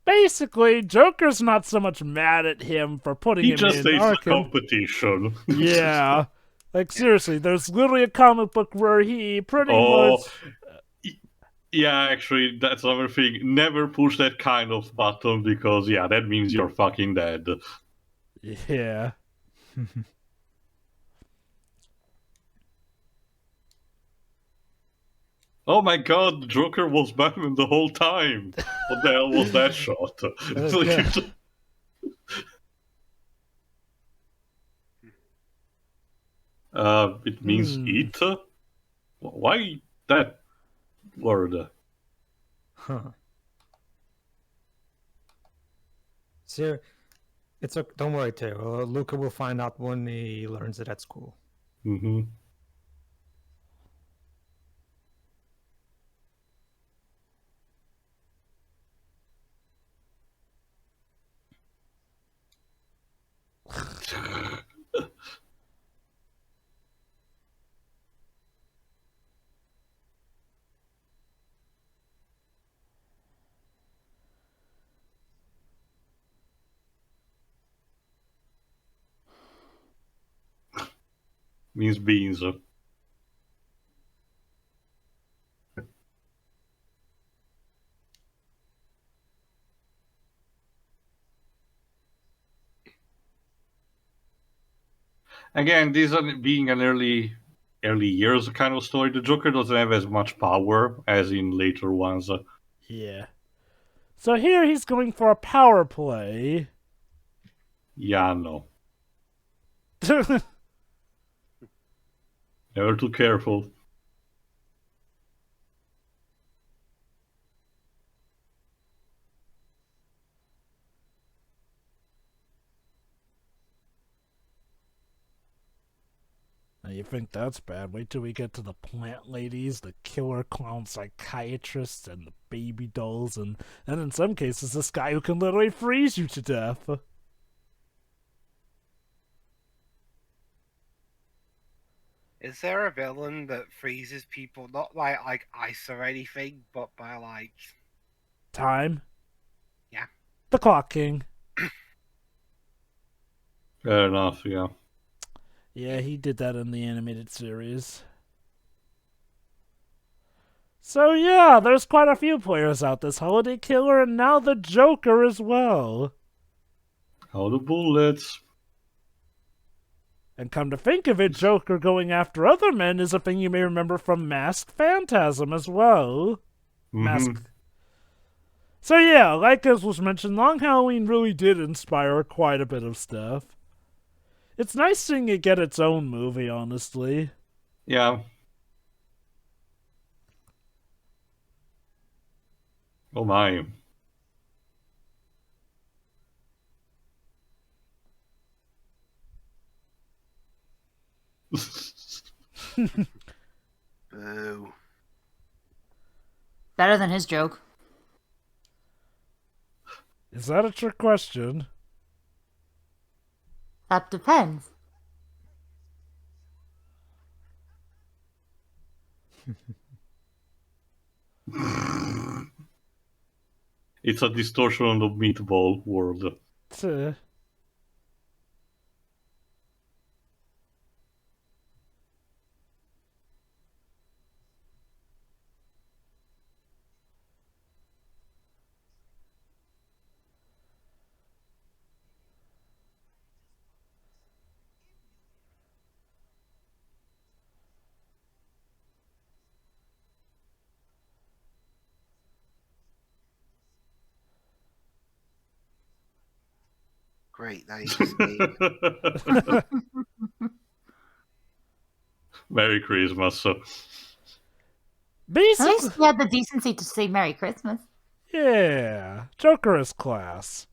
Basically, Joker's not so much mad at him for putting He him just in hates the Arkham. competition. Yeah. Like, seriously, there's literally a comic book where he pretty Oh, much... yeah, actually, that's another thing. Never push that kind of button because, yeah, that means you're fucking dead. Yeah. Oh my god, the Joker was Batman the whole time. What the hell was that shot? Yeah. It means eat? Why that word? Huh. So, it's a, don't worry, Teo. Luca will find out when he learns it at school. Mm-hmm. Means beans. Again, this being an early years kind of story, the Joker doesn't have as much power as in later ones. Yeah. So here he's going for a power play. Yeah, no. Never too careful. Now you think that's bad? Wait till we get to the plant ladies, the killer clown psychiatrists, and the baby dolls, and in some cases, this guy who can literally freeze you to death. Is there a villain that freezes people not by like ice or anything, but by like Time? Yeah. The Clock King. Fair enough, yeah. Yeah, he did that in the animated series. So yeah, there's quite a few players out this holiday killer, and now the Joker as well. All the bullets. And come to think of it, Joker going after other men is a thing you may remember from Masked Phantasm as well. Mask. So yeah, like as was mentioned, Long Halloween really did inspire quite a bit of stuff. It's nice seeing it get its own movie, honestly. Yeah. Oh my. boo. Better than his joke. Is that a trick question? That depends. It's a distortion on the meatball world. Great, now you just made it. Merry Christmas. At Basically, least he had the decency to say Merry Christmas. yeah, Joker is class.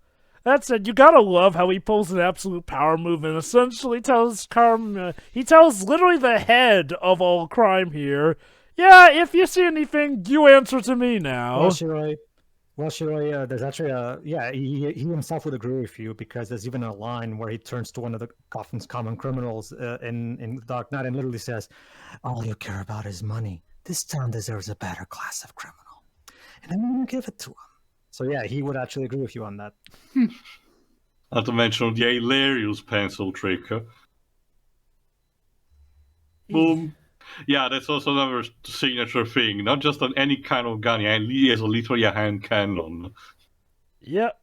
That said, you gotta love how he pulls an absolute power move and essentially tells he tells literally the head of all crime here, yeah, if you see anything, you answer to me now. Well, Shiroi, there's actually he himself would agree with you because there's even a line where he turns to one of the Gotham's common criminals in Dark Knight and literally says, "All you care about is money. This town deserves a better class of criminal, and I'm going to give it to him." So yeah, he would actually agree with you on that. Not to mention the hilarious pencil trick. Boom. Yeah, that's also another signature thing. Not just on any kind of gun, he has literally a hand cannon. Yep.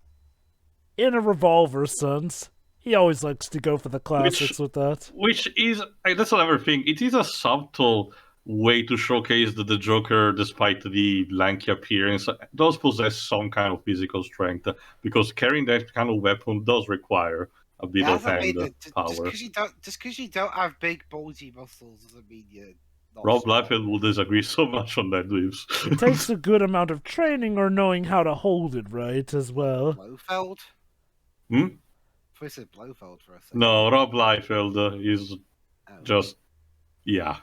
In a revolver sense. He always likes to go for the classics with that. Which is, that's another thing. It is a subtle way to showcase that the Joker, despite the lanky appearance, does possess some kind of physical strength. Because carrying that kind of weapon does require a bit of hand power. Just because you don't have big bulgy muscles doesn't mean you're not Rob strong. Liefeld will disagree so much on that, Lives. It takes a good amount of training or knowing how to hold it right as well. Blofeld? Hmm? I said Blofeld for a second. No, Rob Liefeld is Oh. just, yeah.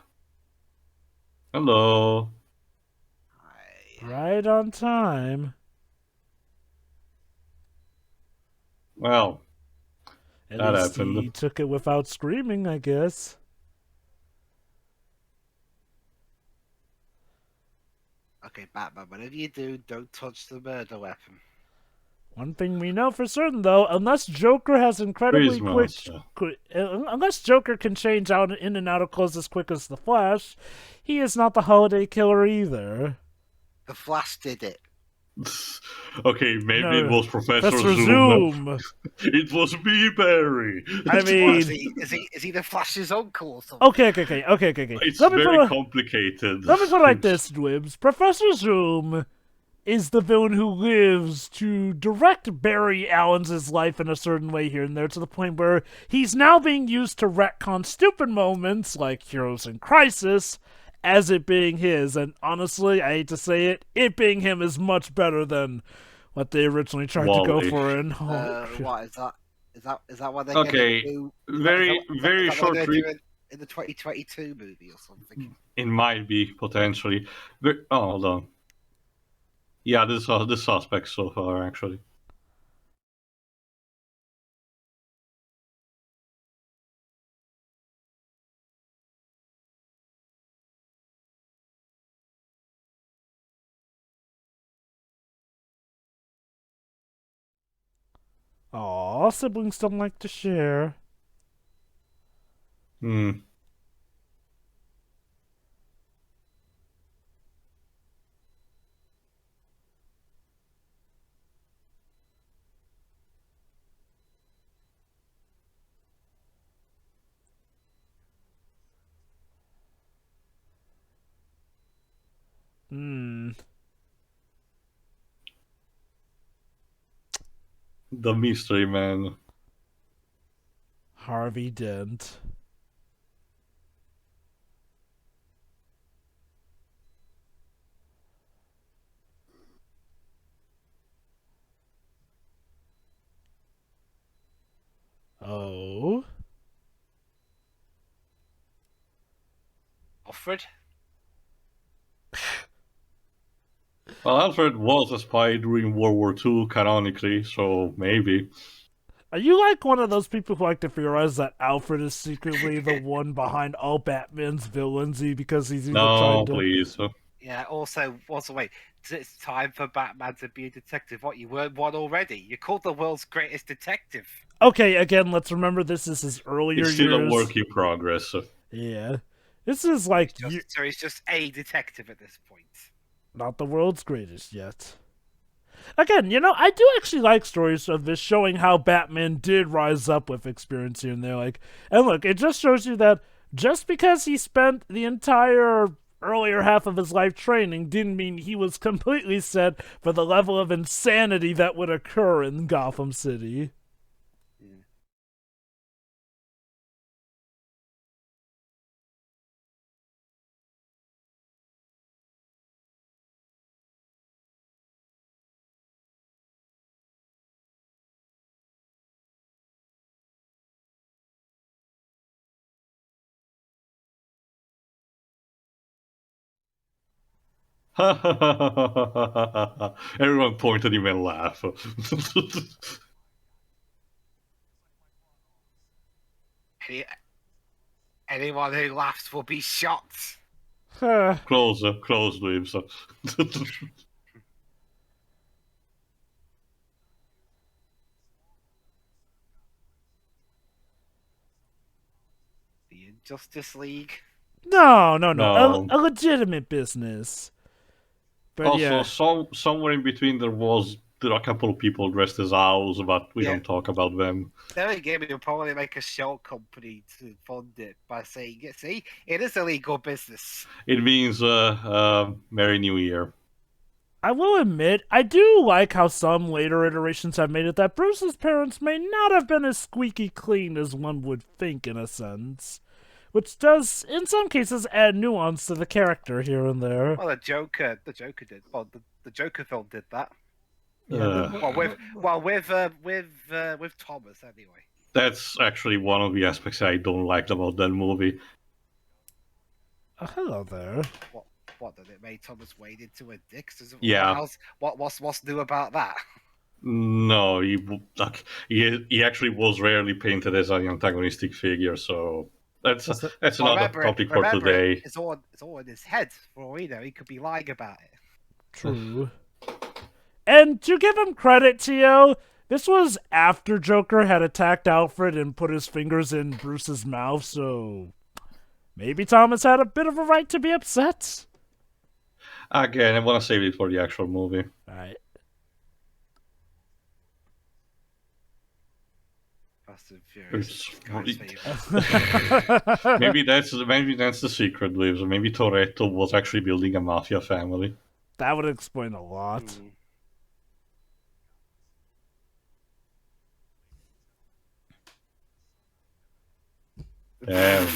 Hello. Hi. Right on time. Well, At that least happened. he took it without screaming, I guess. Okay, Batman, whatever you do, don't touch the murder weapon. One thing we know for certain, though, unless Joker has incredibly unless Joker can change out in and out of clothes as quick as the Flash, he is not the holiday killer either. The Flash did it. Okay, maybe No, it was Professor Professor Zoom. Zoom. It was me, Barry. I mean, Is he the Flash's uncle or something? okay. It's Let me very complicated. Let me put it like this, Dwibs. Professor Zoom is the villain who lives to direct Barry Allen's life in a certain way here and there, to the point where he's now being used to retcon stupid moments like Heroes in Crisis as it being his. And honestly, I hate to say it, it being him is much better than what they originally tried to go Wally. for. And What is that? Is that what they're Okay, going to do? very is that what short they're trip. doing in the 2022 movie or something? It might be potentially. Hold on. Yeah, this is the suspect so far, actually. aw, siblings don't like to share. Hmm. The mystery man. Harvey Dent. Oh? Alfred? Well, Alfred was a spy during World War II, canonically, so maybe. Are you like one of those people who like to theorize that Alfred is secretly the one behind all Batman's villains because he's either No, trying to... please. Yeah, also, wait. It's time for Batman to be a detective. What, you weren't one already? You're called the world's greatest detective. Okay, again, let's remember this is his earlier It's still years. a work in progress. Yeah. This is like... So he's just a detective at this point. Not the world's greatest yet. Again, I do actually like stories of this showing how Batman did rise up with experience here and there. And look, it just shows you that just because he spent the entire earlier half of his life training didn't mean he was completely set for the level of insanity that would occur in Gotham City. Everyone point at him and laugh. Any- Anyone who laughs will be shot. Huh. Close lips. The Injustice League. No. No. A legitimate business. But Also, yeah. somewhere in between there were a couple of people dressed as owls, but we Yeah. don't talk about them. Then again, we'll probably make a shell company to fund it by saying, see, it is a legal business. It means Merry New Year. I will admit, I do like how some later iterations have made it that Bruce's parents may not have been as squeaky clean as one would think in a sense. Which does, in some cases, add nuance to the character here and there. Well, the Joker did. Well, the Joker film did that. Uh, With Thomas anyway. That's actually one of the aspects I don't like about that movie. Hello there. What did it make Thomas Wayne into a dick? Yeah. What's new about that? No, he actually was rarely painted as an antagonistic figure, so that's another topic for today. It's all in his head. For all we know, he could be lying about it. True. And to give him credit, Tio, this was after Joker had attacked Alfred and put his fingers in Bruce's mouth, so maybe Thomas had a bit of a right to be upset. Again, I want to save it for the actual movie. Right. Fast and Furious. Guy's maybe that's the secret, Lives. Maybe Toretto was actually building a mafia family. That would explain a lot. Damn.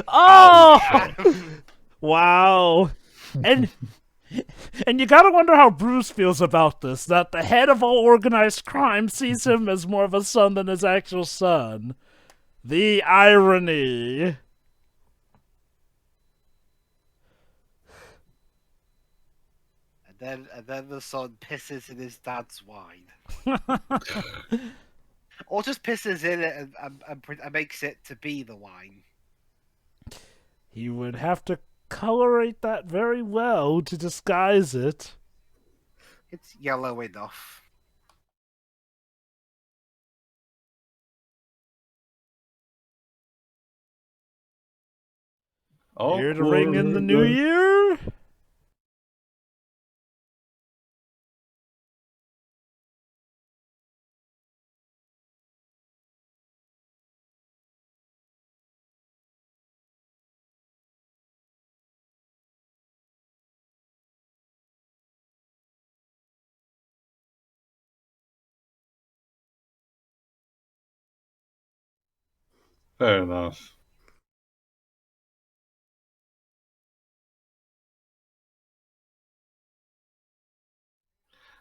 Oh! Wow. And you gotta wonder how Bruce feels about this, that the head of all organized crime sees him as more of a son than his actual son. The irony. And then the son pisses in his dad's wine. Or just pisses in it and makes it to be the wine. He would have to colorate that very well to disguise it. It's yellow enough. Oh, Here to ring in the new year? Fair enough.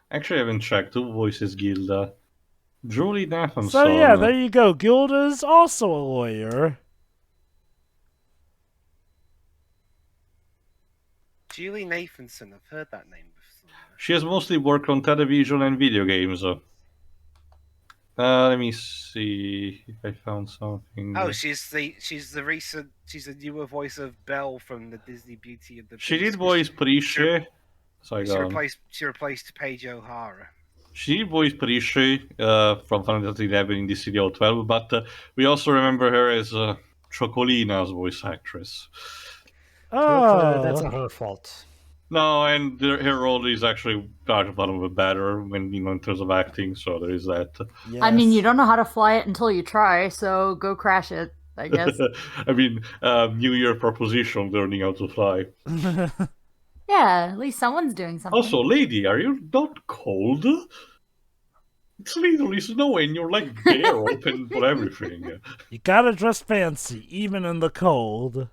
Actually, I haven't checked. Who voices Gilda? Julie Nathanson. So yeah, there you go. Gilda's also a lawyer. Julie Nathanson, I've heard that name before. She has mostly worked on television and video games. Let me see if I found something. Oh, she's the newer voice of Belle from the Disney Beauty and the She Beast. did voice Prisce. She replaced Paige O'Hara. She did voice Prisce from Final Fantasy XI in DCDO12, but we also remember her as Chocolina's voice actress. Oh, That's not her fault. No, and her role is actually one of the better when in terms of acting. So there is that. yes. I mean, you don't know how to fly it until you try, so go crash it, I guess. I mean, New Year proposition, learning how to fly. Yeah, at least someone's doing something. Also, lady, are you not cold? It's literally snowing. You're like bare open for everything. You gotta dress fancy, even in the cold.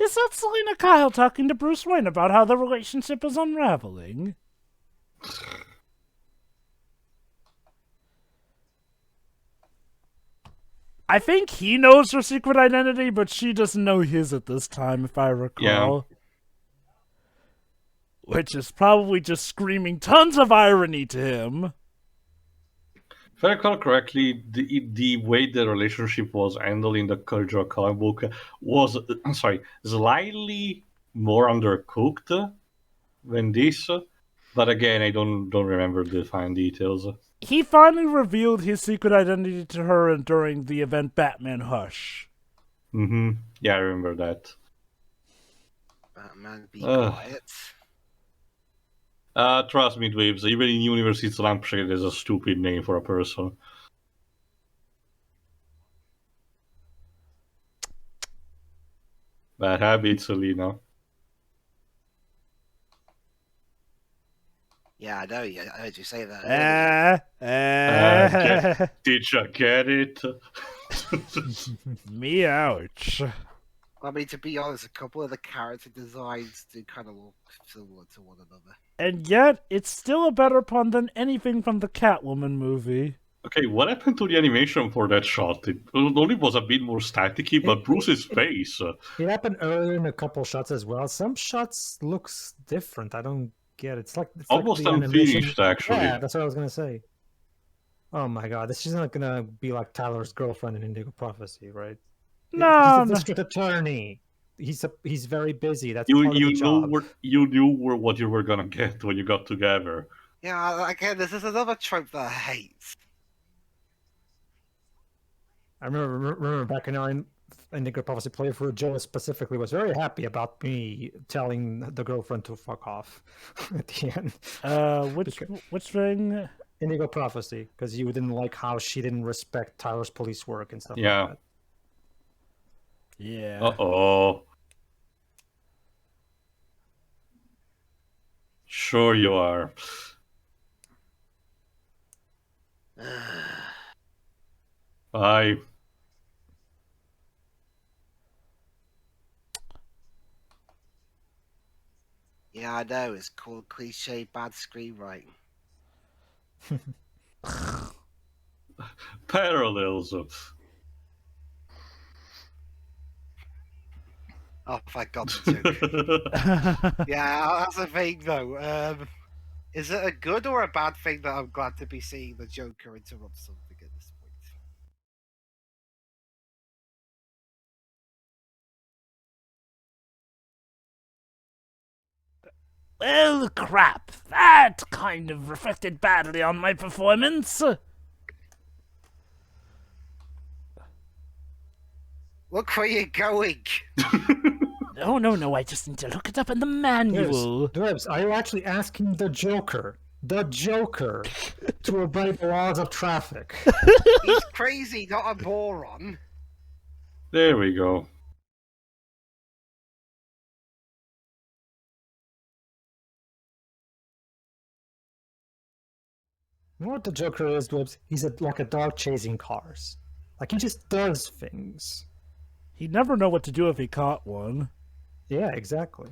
Is that Selena Kyle talking to Bruce Wayne about how the relationship is unraveling? I think he knows her secret identity, but she doesn't know his at this time, if I recall. Which is probably just screaming tons of irony to him. If I recall correctly, the way the relationship was handled in the original comic book was, slightly more undercooked than this. But again, I don't remember the fine details. He finally revealed his secret identity to her during the event Batman Hush. Mm-hmm. Yeah, I remember that. Batman, be quiet. Trust me, Dweebs, even in universe, it's lampshade is a stupid name for a person. Bad habits, Selena. Yeah, I know. I heard you say that. Did you get it? Me ouch. I mean, to be honest, a couple of the character designs do kind of look similar to one another. And yet, it's still a better pun than anything from the Catwoman movie. Okay, what happened to the animation for that shot? It only was a bit more staticky, but Bruce's face. It happened earlier in a couple shots as well. Some shots looks different. I don't get it. It's almost like the unfinished, actually. Yeah, that's what I was gonna say. Oh my god, this is not gonna be like Tyler's girlfriend in Indigo Prophecy, right? No, He's a district attorney. He's very busy. That's You part of the job. knew what you were gonna get when you got together. Yeah, again, this is another trope that I hate. I remember back in Indigo Prophecy, playthrough, Joe specifically was very happy about me telling the girlfriend to fuck off at the end. Which thing? Indigo Prophecy, because you didn't like how she didn't respect Tyler's police work and stuff like that. Yeah. Uh-oh. Sure you are. Bye. Yeah, I know. It's called cliche bad screenwriting. Parallels. Oh, thank God, the joke. Yeah, that's the thing, though. Is it a good or a bad thing that I'm glad to be seeing the Joker interrupt something at this point? Well, crap. That kind of reflected badly on my performance. Look where you're going! No, I just need to look it up in the manual. Dwebs, are you actually asking the Joker, to obey the laws of traffic? He's crazy, not a moron. There we go. You know what the Joker is, Dwebs? He's like a dog chasing cars. Like, he just does things. He'd never know what to do if he caught one. Yeah, exactly.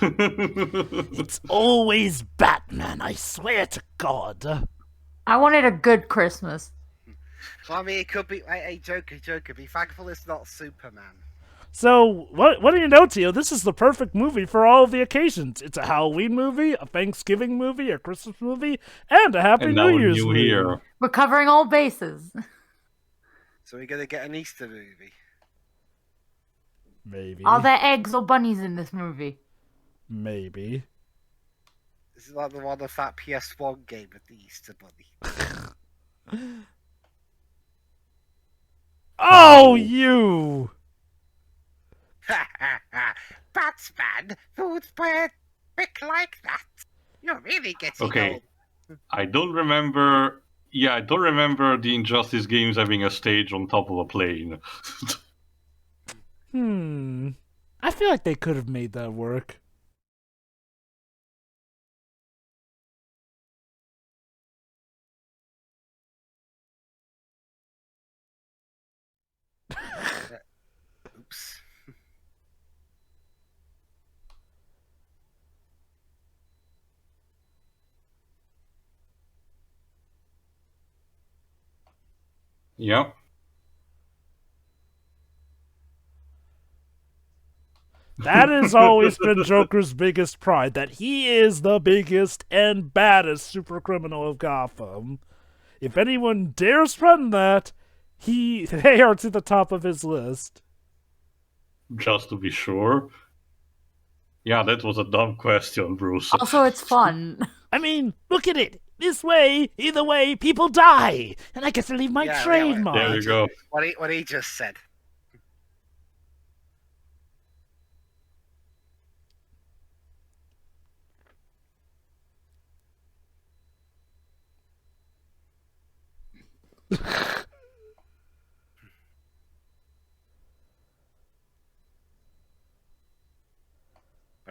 It's always Batman, I swear to God. I wanted a good Christmas. Well, I mean, it could be. Hey, Joker, be thankful it's not Superman. So, what do you know, Tio? This is the perfect movie for all of the occasions. It's a Halloween movie, a Thanksgiving movie, a Christmas movie, and a Happy And New now Year's New movie. Year. We're covering all bases. So we're gonna get an Easter movie. Maybe. Are there eggs or bunnies in this movie? Maybe. This is like the one of that PS1 game with the Easter Bunny. Oh, you! Ha ha ha! Batsman who would wear a trick like that? You're really getting Okay. old. I don't remember. Yeah, I don't remember the Injustice games having a stage on top of a plane. I feel like they could have made that work. Yeah. That has always been Joker's biggest pride, that he is the biggest and baddest super criminal of Gotham. If anyone dares threaten that, they are to the top of his list. Just to be sure. Yeah, that was a dumb question, Bruce. Also, it's fun. I mean, look at it. This way, either way, people die, and I get to leave my Yeah, trademark. There you go. What he just said. But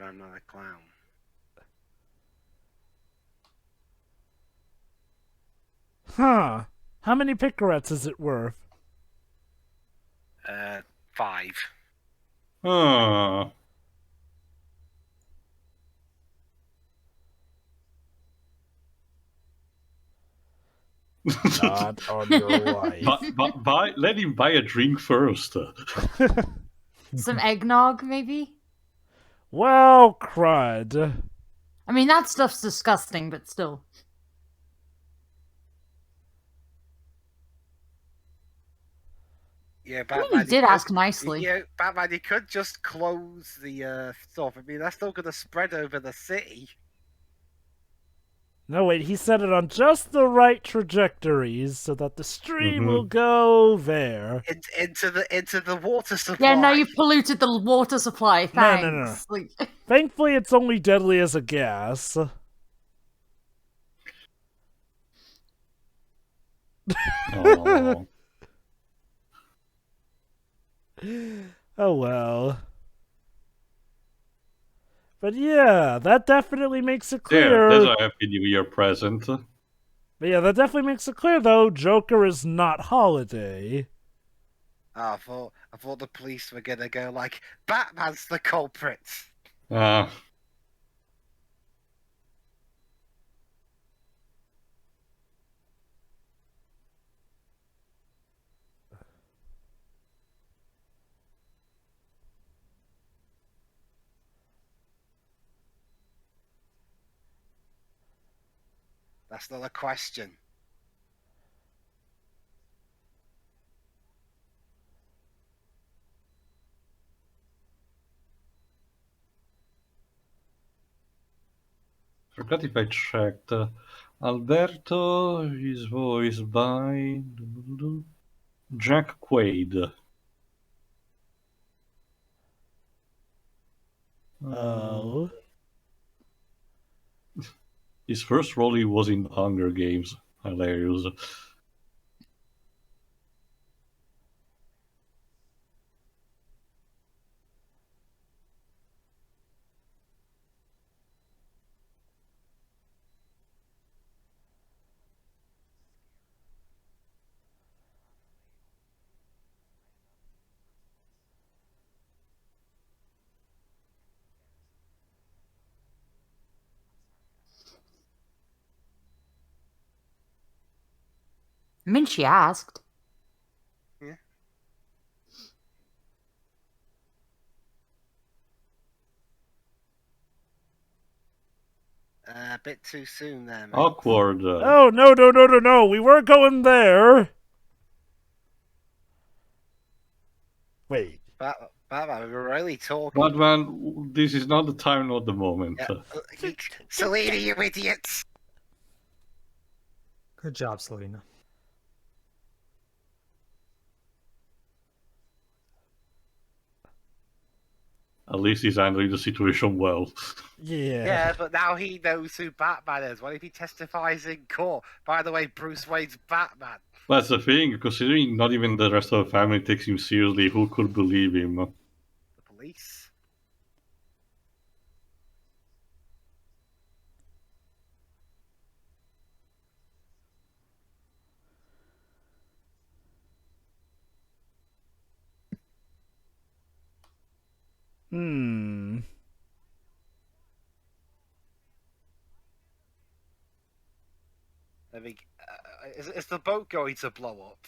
I'm not a clown. Huh. How many picarettes is it worth? 5. Huh. Not on your life. Let him buy a drink first. Some eggnog, maybe? Well, crud. I mean, that stuff's disgusting, but still. Yeah, I mean, Batman. he did ask nicely. Yeah, Batman. You could just close the stuff. I mean, that's still going to spread over the city. No, wait, he set it on just the right trajectories so that the stream will go there. Into the water supply. Yeah, no, you polluted the water supply. Thanks. No. Like, Thankfully, it's only deadly as a gas. Oh. Oh well. But yeah, that definitely makes it clear. Yeah, that's a Happy New Year present. But yeah, that definitely makes it clear, though, Joker is not Holiday. I thought the police were gonna go like, Batman's the culprit. That's not a question. Forgot if I checked. Alberto is voiced by Jack Quaid. Oh. His first role he was in Hunger Games. Hilarious. I mean, she asked. Yeah. A bit too soon there, mate. Awkward. Oh, no. We were going there. Wait. Batman, we're really talking. Batman, this is not the time, not the moment. Yeah. Selena, you idiots! Good job, Selena. At least he's handling the situation well. Yeah, but now he knows who Batman is. What if he testifies in court? By the way, Bruce Wayne's Batman. That's the thing, considering not even the rest of the family takes him seriously, who could believe him? The police. I mean, is the boat going to blow up?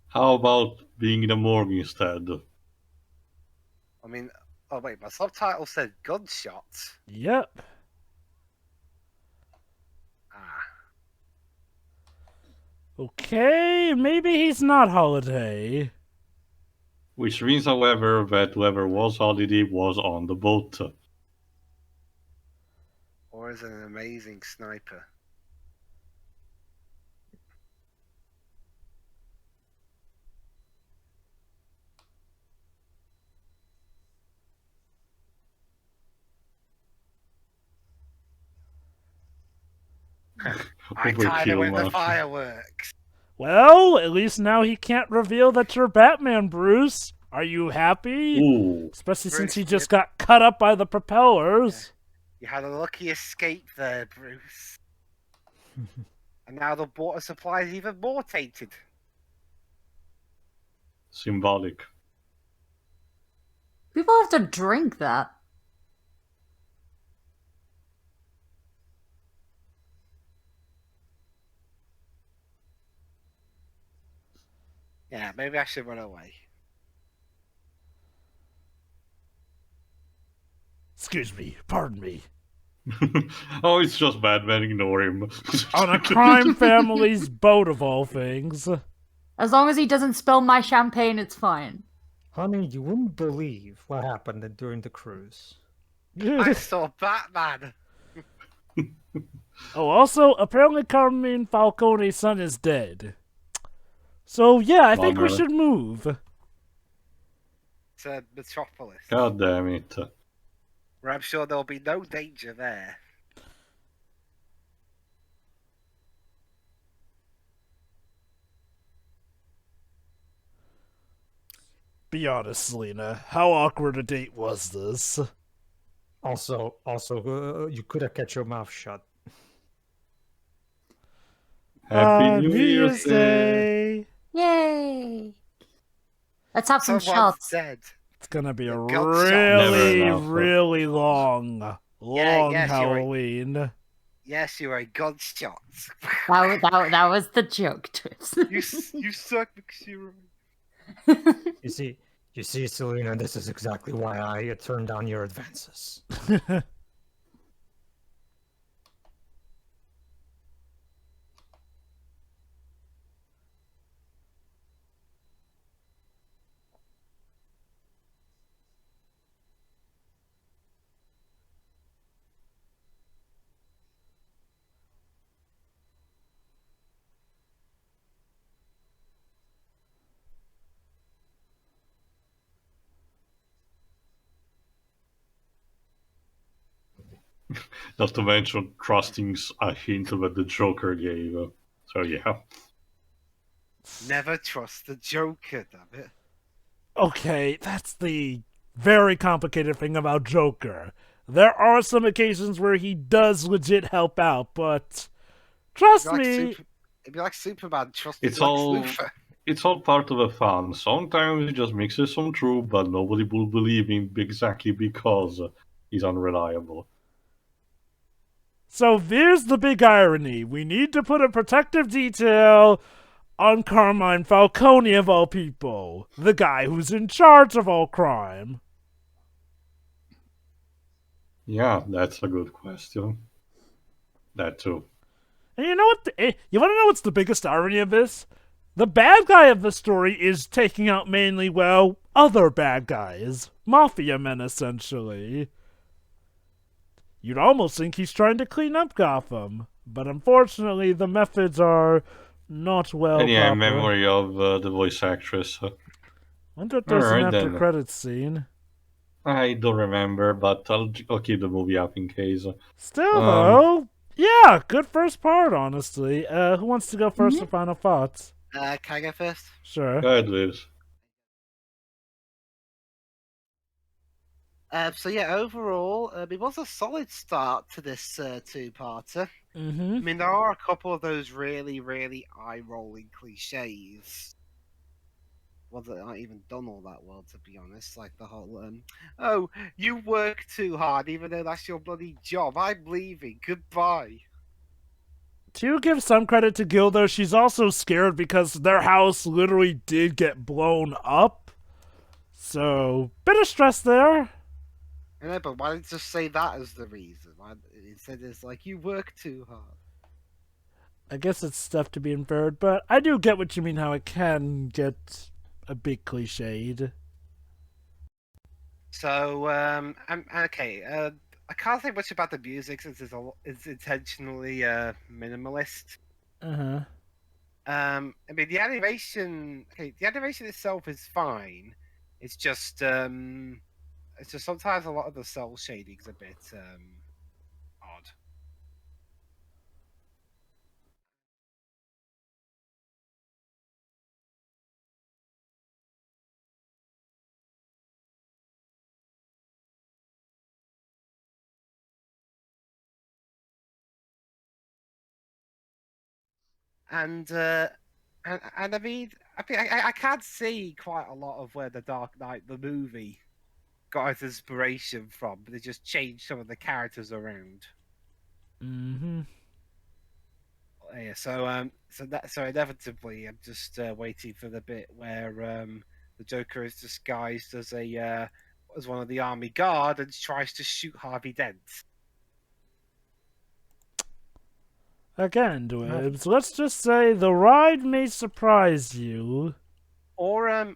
How about being in the morgue instead? I mean, oh wait, my subtitle said gunshots. Yep. Ah, Okay, maybe he's not Holiday. Which means, however, that whoever was Holiday was on the boat. or is an amazing sniper. I tied it Overkill, with the man. fireworks. Well, at least now he can't reveal that you're Batman, Bruce. Are you happy? Ooh. Especially since Bruce, he just got cut up by the propellers. You had a lucky escape there, Bruce. And now the water supply is even more tainted. Symbolic. People have to drink that. Yeah, maybe I should run away. Excuse me, pardon me. Oh, it's just Batman, ignore him. On a crime family's boat of all things. As long as he doesn't spill my champagne, it's fine. Honey, you wouldn't believe what happened during the cruise. I saw Batman. Oh, also, apparently Carmine Falcone's son is dead. So, yeah, I think we Bummer. should move. To Metropolis, God damn it. where I'm sure there'll be no danger there. Be honest, Selena. How awkward a date was this? Also, you could have kept your mouth shut. Happy New Year's Day. Yay! Let's have some Someone's shots. dead. It's gonna be a The gunshot. really, Never enough. really long yes, you're right. Halloween. Yes, you are gunshots. That was the joke twist. you suck, McShiro. You see, Selena, this is exactly why I turned down your advances. Not to mention trusting's a hint that the Joker gave. So yeah. Never trust the Joker, damn it. Okay, that's the very complicated thing about Joker. There are some occasions where he does legit help out, but trust It'd me, be like Superman trusting It's Lex all Luthor. it's all part of the fun. Sometimes he just mixes some truth, but nobody will believe him exactly because he's unreliable. so here's the big irony. We need to put a protective detail on Carmine Falcone of all people, the guy who's in charge of all crime. Yeah, that's a good question. That too. And you know what? You want to know what's the biggest irony of this? The bad guy of the story is taking out mainly, well, other bad guys. Mafia men, essentially. You'd almost think he's trying to clean up Gotham. But unfortunately, the methods are not well And yeah, proper. memory of the voice actress. Wonder if there's Alright, an after then. credits scene. I don't remember, but I'll keep the movie up in case. Still, though, yeah, good first part, honestly. Who wants to go first for final thoughts? Can I go first? Sure. Go ahead, Liz. So yeah, overall, it was a solid start to this two-parter. Mm-hmm. I mean, there are a couple of those really, really eye-rolling cliches. well, they're not even done all that well, to be honest. Like the whole, oh, you work too hard, even though that's your bloody job. I'm leaving. Goodbye. To give some credit to Gil, though, she's also scared because their house literally did get blown up. So, bit of stress there. I know, but why don't you just say that as the reason? Instead, it's like, you work too hard. I guess it's stuff to be inferred, but I do get what you mean, how it can get a bit cliched. So, okay, I can't say much about the music since it's intentionally minimalist. Uh-huh. I mean, the animation itself is fine. It's just sometimes a lot of the cell shading's a bit odd. And I mean, I can see quite a lot of where the Dark Knight, the movie, got its inspiration from, but they just changed some of the characters around. Mm-hmm. Yeah, so inevitably, I'm just waiting for the bit where the Joker is disguised as as one of the army guard and tries to shoot Harvey Dent. Again, Dwebs, let's just say the ride may surprise you. Or a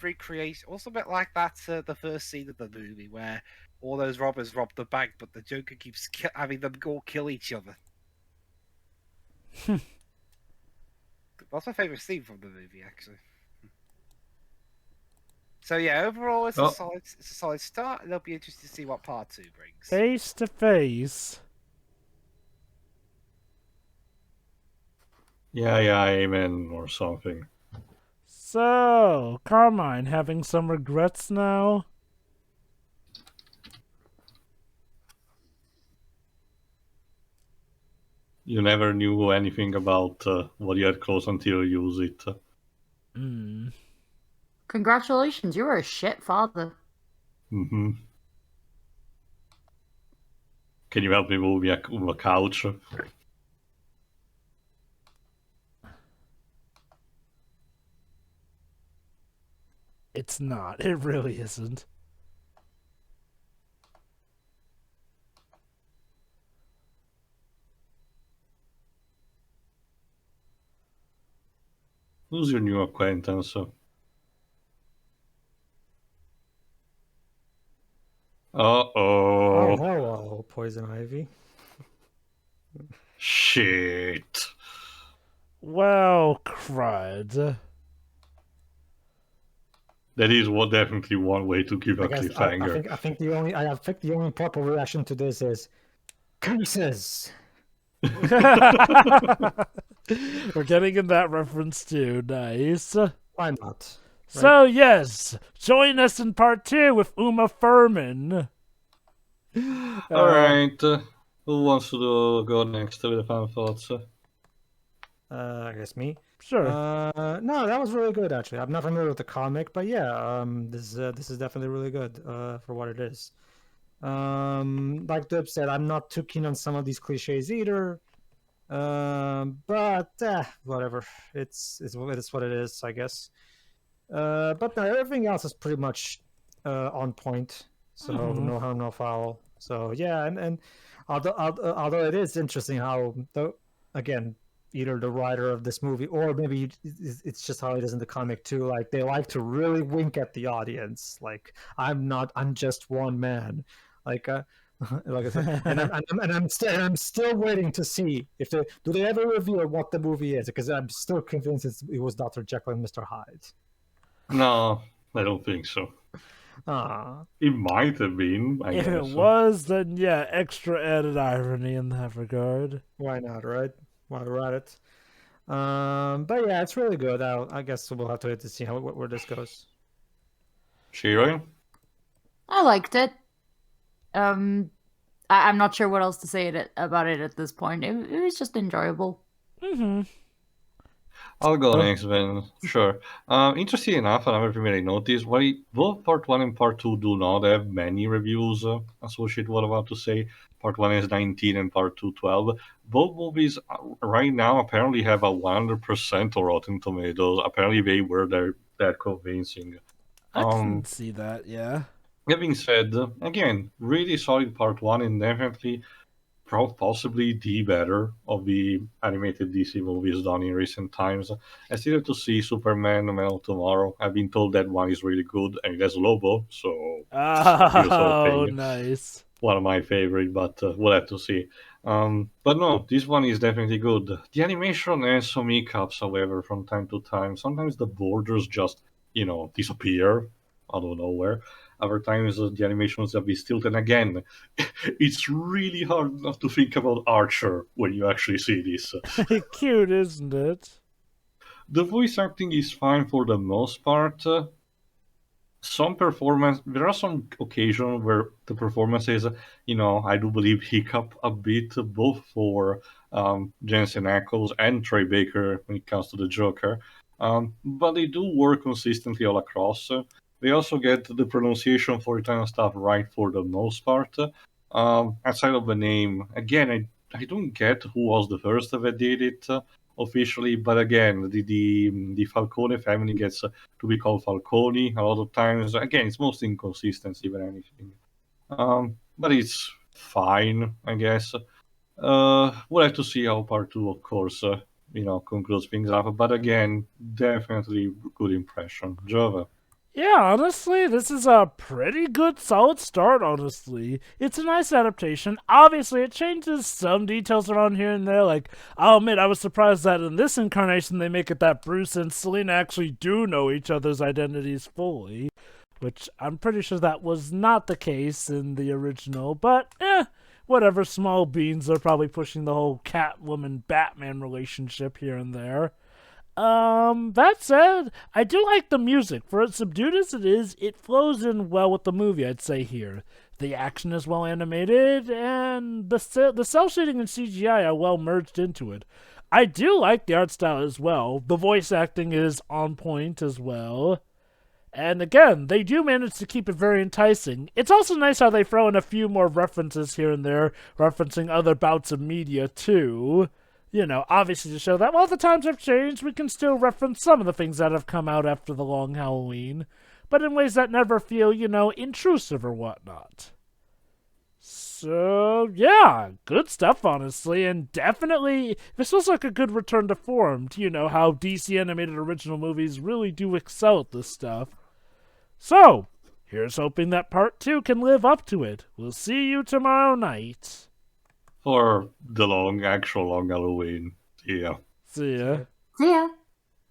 recreation, also a bit like that the first scene of the movie where all those robbers rob the bank, but the Joker keeps having them all kill each other. That's my favorite scene from the movie, actually. So yeah, overall it's a solid start, and it'll be interesting to see what part 2 brings. Face to face. Yeah, amen, or something. So, Carmine, having some regrets now? You never knew anything about what you had close until you use it. Congratulations, you are a shit father. Mm-hmm. Can you help me move a couch? It's not. It really isn't. Who's your new acquaintance? Oh, Uh-oh. hello, Poison Ivy. Shit. Well, crud. That is definitely one way to give a cliffhanger. I think the only proper reaction to this is curses. We're getting in that reference too. Nice. Why not? So, yes, join us in part 2 with Uma Thurman. Alright. Who wants to go next with the final thoughts? I guess me. Sure. No, that was really good actually. I'm not familiar with the comic, but yeah, this is definitely really good for what it is. Like Dub said, I'm not too keen on some of these cliches either. But whatever. It's what it is, I guess. But no, everything else is pretty much on point. So no harm, no foul. So yeah, and although it is interesting how again, either the writer of this movie or maybe it's just how it is in the comic too, like they like to really wink at the audience, like I'm just one man, like like I said, and I'm still waiting to see if they ever reveal what the movie is, because I'm still convinced it was Dr. Jekyll and Mr. Hyde. No, I don't think so. It might have been. I if guess. It was, then yeah, extra added irony in that regard. Why not, right? While we're at it. But yeah, it's really good. I guess we'll have to wait to see where this goes. Shiro? I liked it. I'm not sure what else to say about it at this point. It was just enjoyable. I'll go next, Ben. Sure. Interesting enough, another thing that I noticed, why both Part 1 and Part 2 do not have many reviews associated with what I'm about to say. Part 1 is 19 and Part 2 12. Both movies right now apparently have a 100% on Rotten Tomatoes. Apparently they were that convincing. I can see that, yeah. That being said, again, really solid Part 1 and definitely possibly the better of the animated DC movies done in recent times. I still have to see Superman Man of Tomorrow. I've been told that one is really good and it has Lobo, so here's Oh, hoping. nice. One of my favorite, but we'll have to see. But no, this one is definitely good. The animation has some hiccups, however, from time to time. Sometimes the borders just, disappear out of nowhere. Other times the animations have been stilted. And again, it's really hard not to think about Archer when you actually see this. Cute, isn't it? The voice acting is fine for the most part. There are some occasions where the performances, I do believe hiccup a bit, both for Jensen Ackles and Trey Baker when it comes to the Joker. But they do work consistently all across. They also get the pronunciation for Italian stuff right for the most part. Outside of the name, again, I don't get who was the first that did it officially, but again, the Falcone family gets to be called Falcone a lot of times. Again, it's mostly inconsistency than anything. But it's fine, I guess. We'll have to see how part 2, of course, concludes things up. But again, definitely good impression. Jova. Yeah, honestly, this is a pretty good, solid start, honestly. It's a nice adaptation. Obviously, it changes some details around here and there, like, I'll admit I was surprised that in this incarnation they make it that Bruce and Selina actually do know each other's identities fully, which I'm pretty sure that was not the case in the original, but, whatever, small beans are probably pushing the whole Catwoman-Batman relationship here and there. That said, I do like the music. For as subdued as it is, it flows in well with the movie, I'd say here. The action is well animated, and the cell shading and CGI are well merged into it. I do like the art style as well. The voice acting is on point as well. And again, they do manage to keep it very enticing. It's also nice how they throw in a few more references here and there, referencing other bouts of media too. Obviously to show that while the times have changed, we can still reference some of the things that have come out after the long Halloween, but in ways that never feel, intrusive or whatnot. So, yeah, good stuff, honestly, and definitely, this was like a good return to form to, how DC animated original movies really do excel at this stuff. So, here's hoping that part 2 can live up to it. We'll see you tomorrow night. For the actual long Halloween. Yeah. See ya. See ya.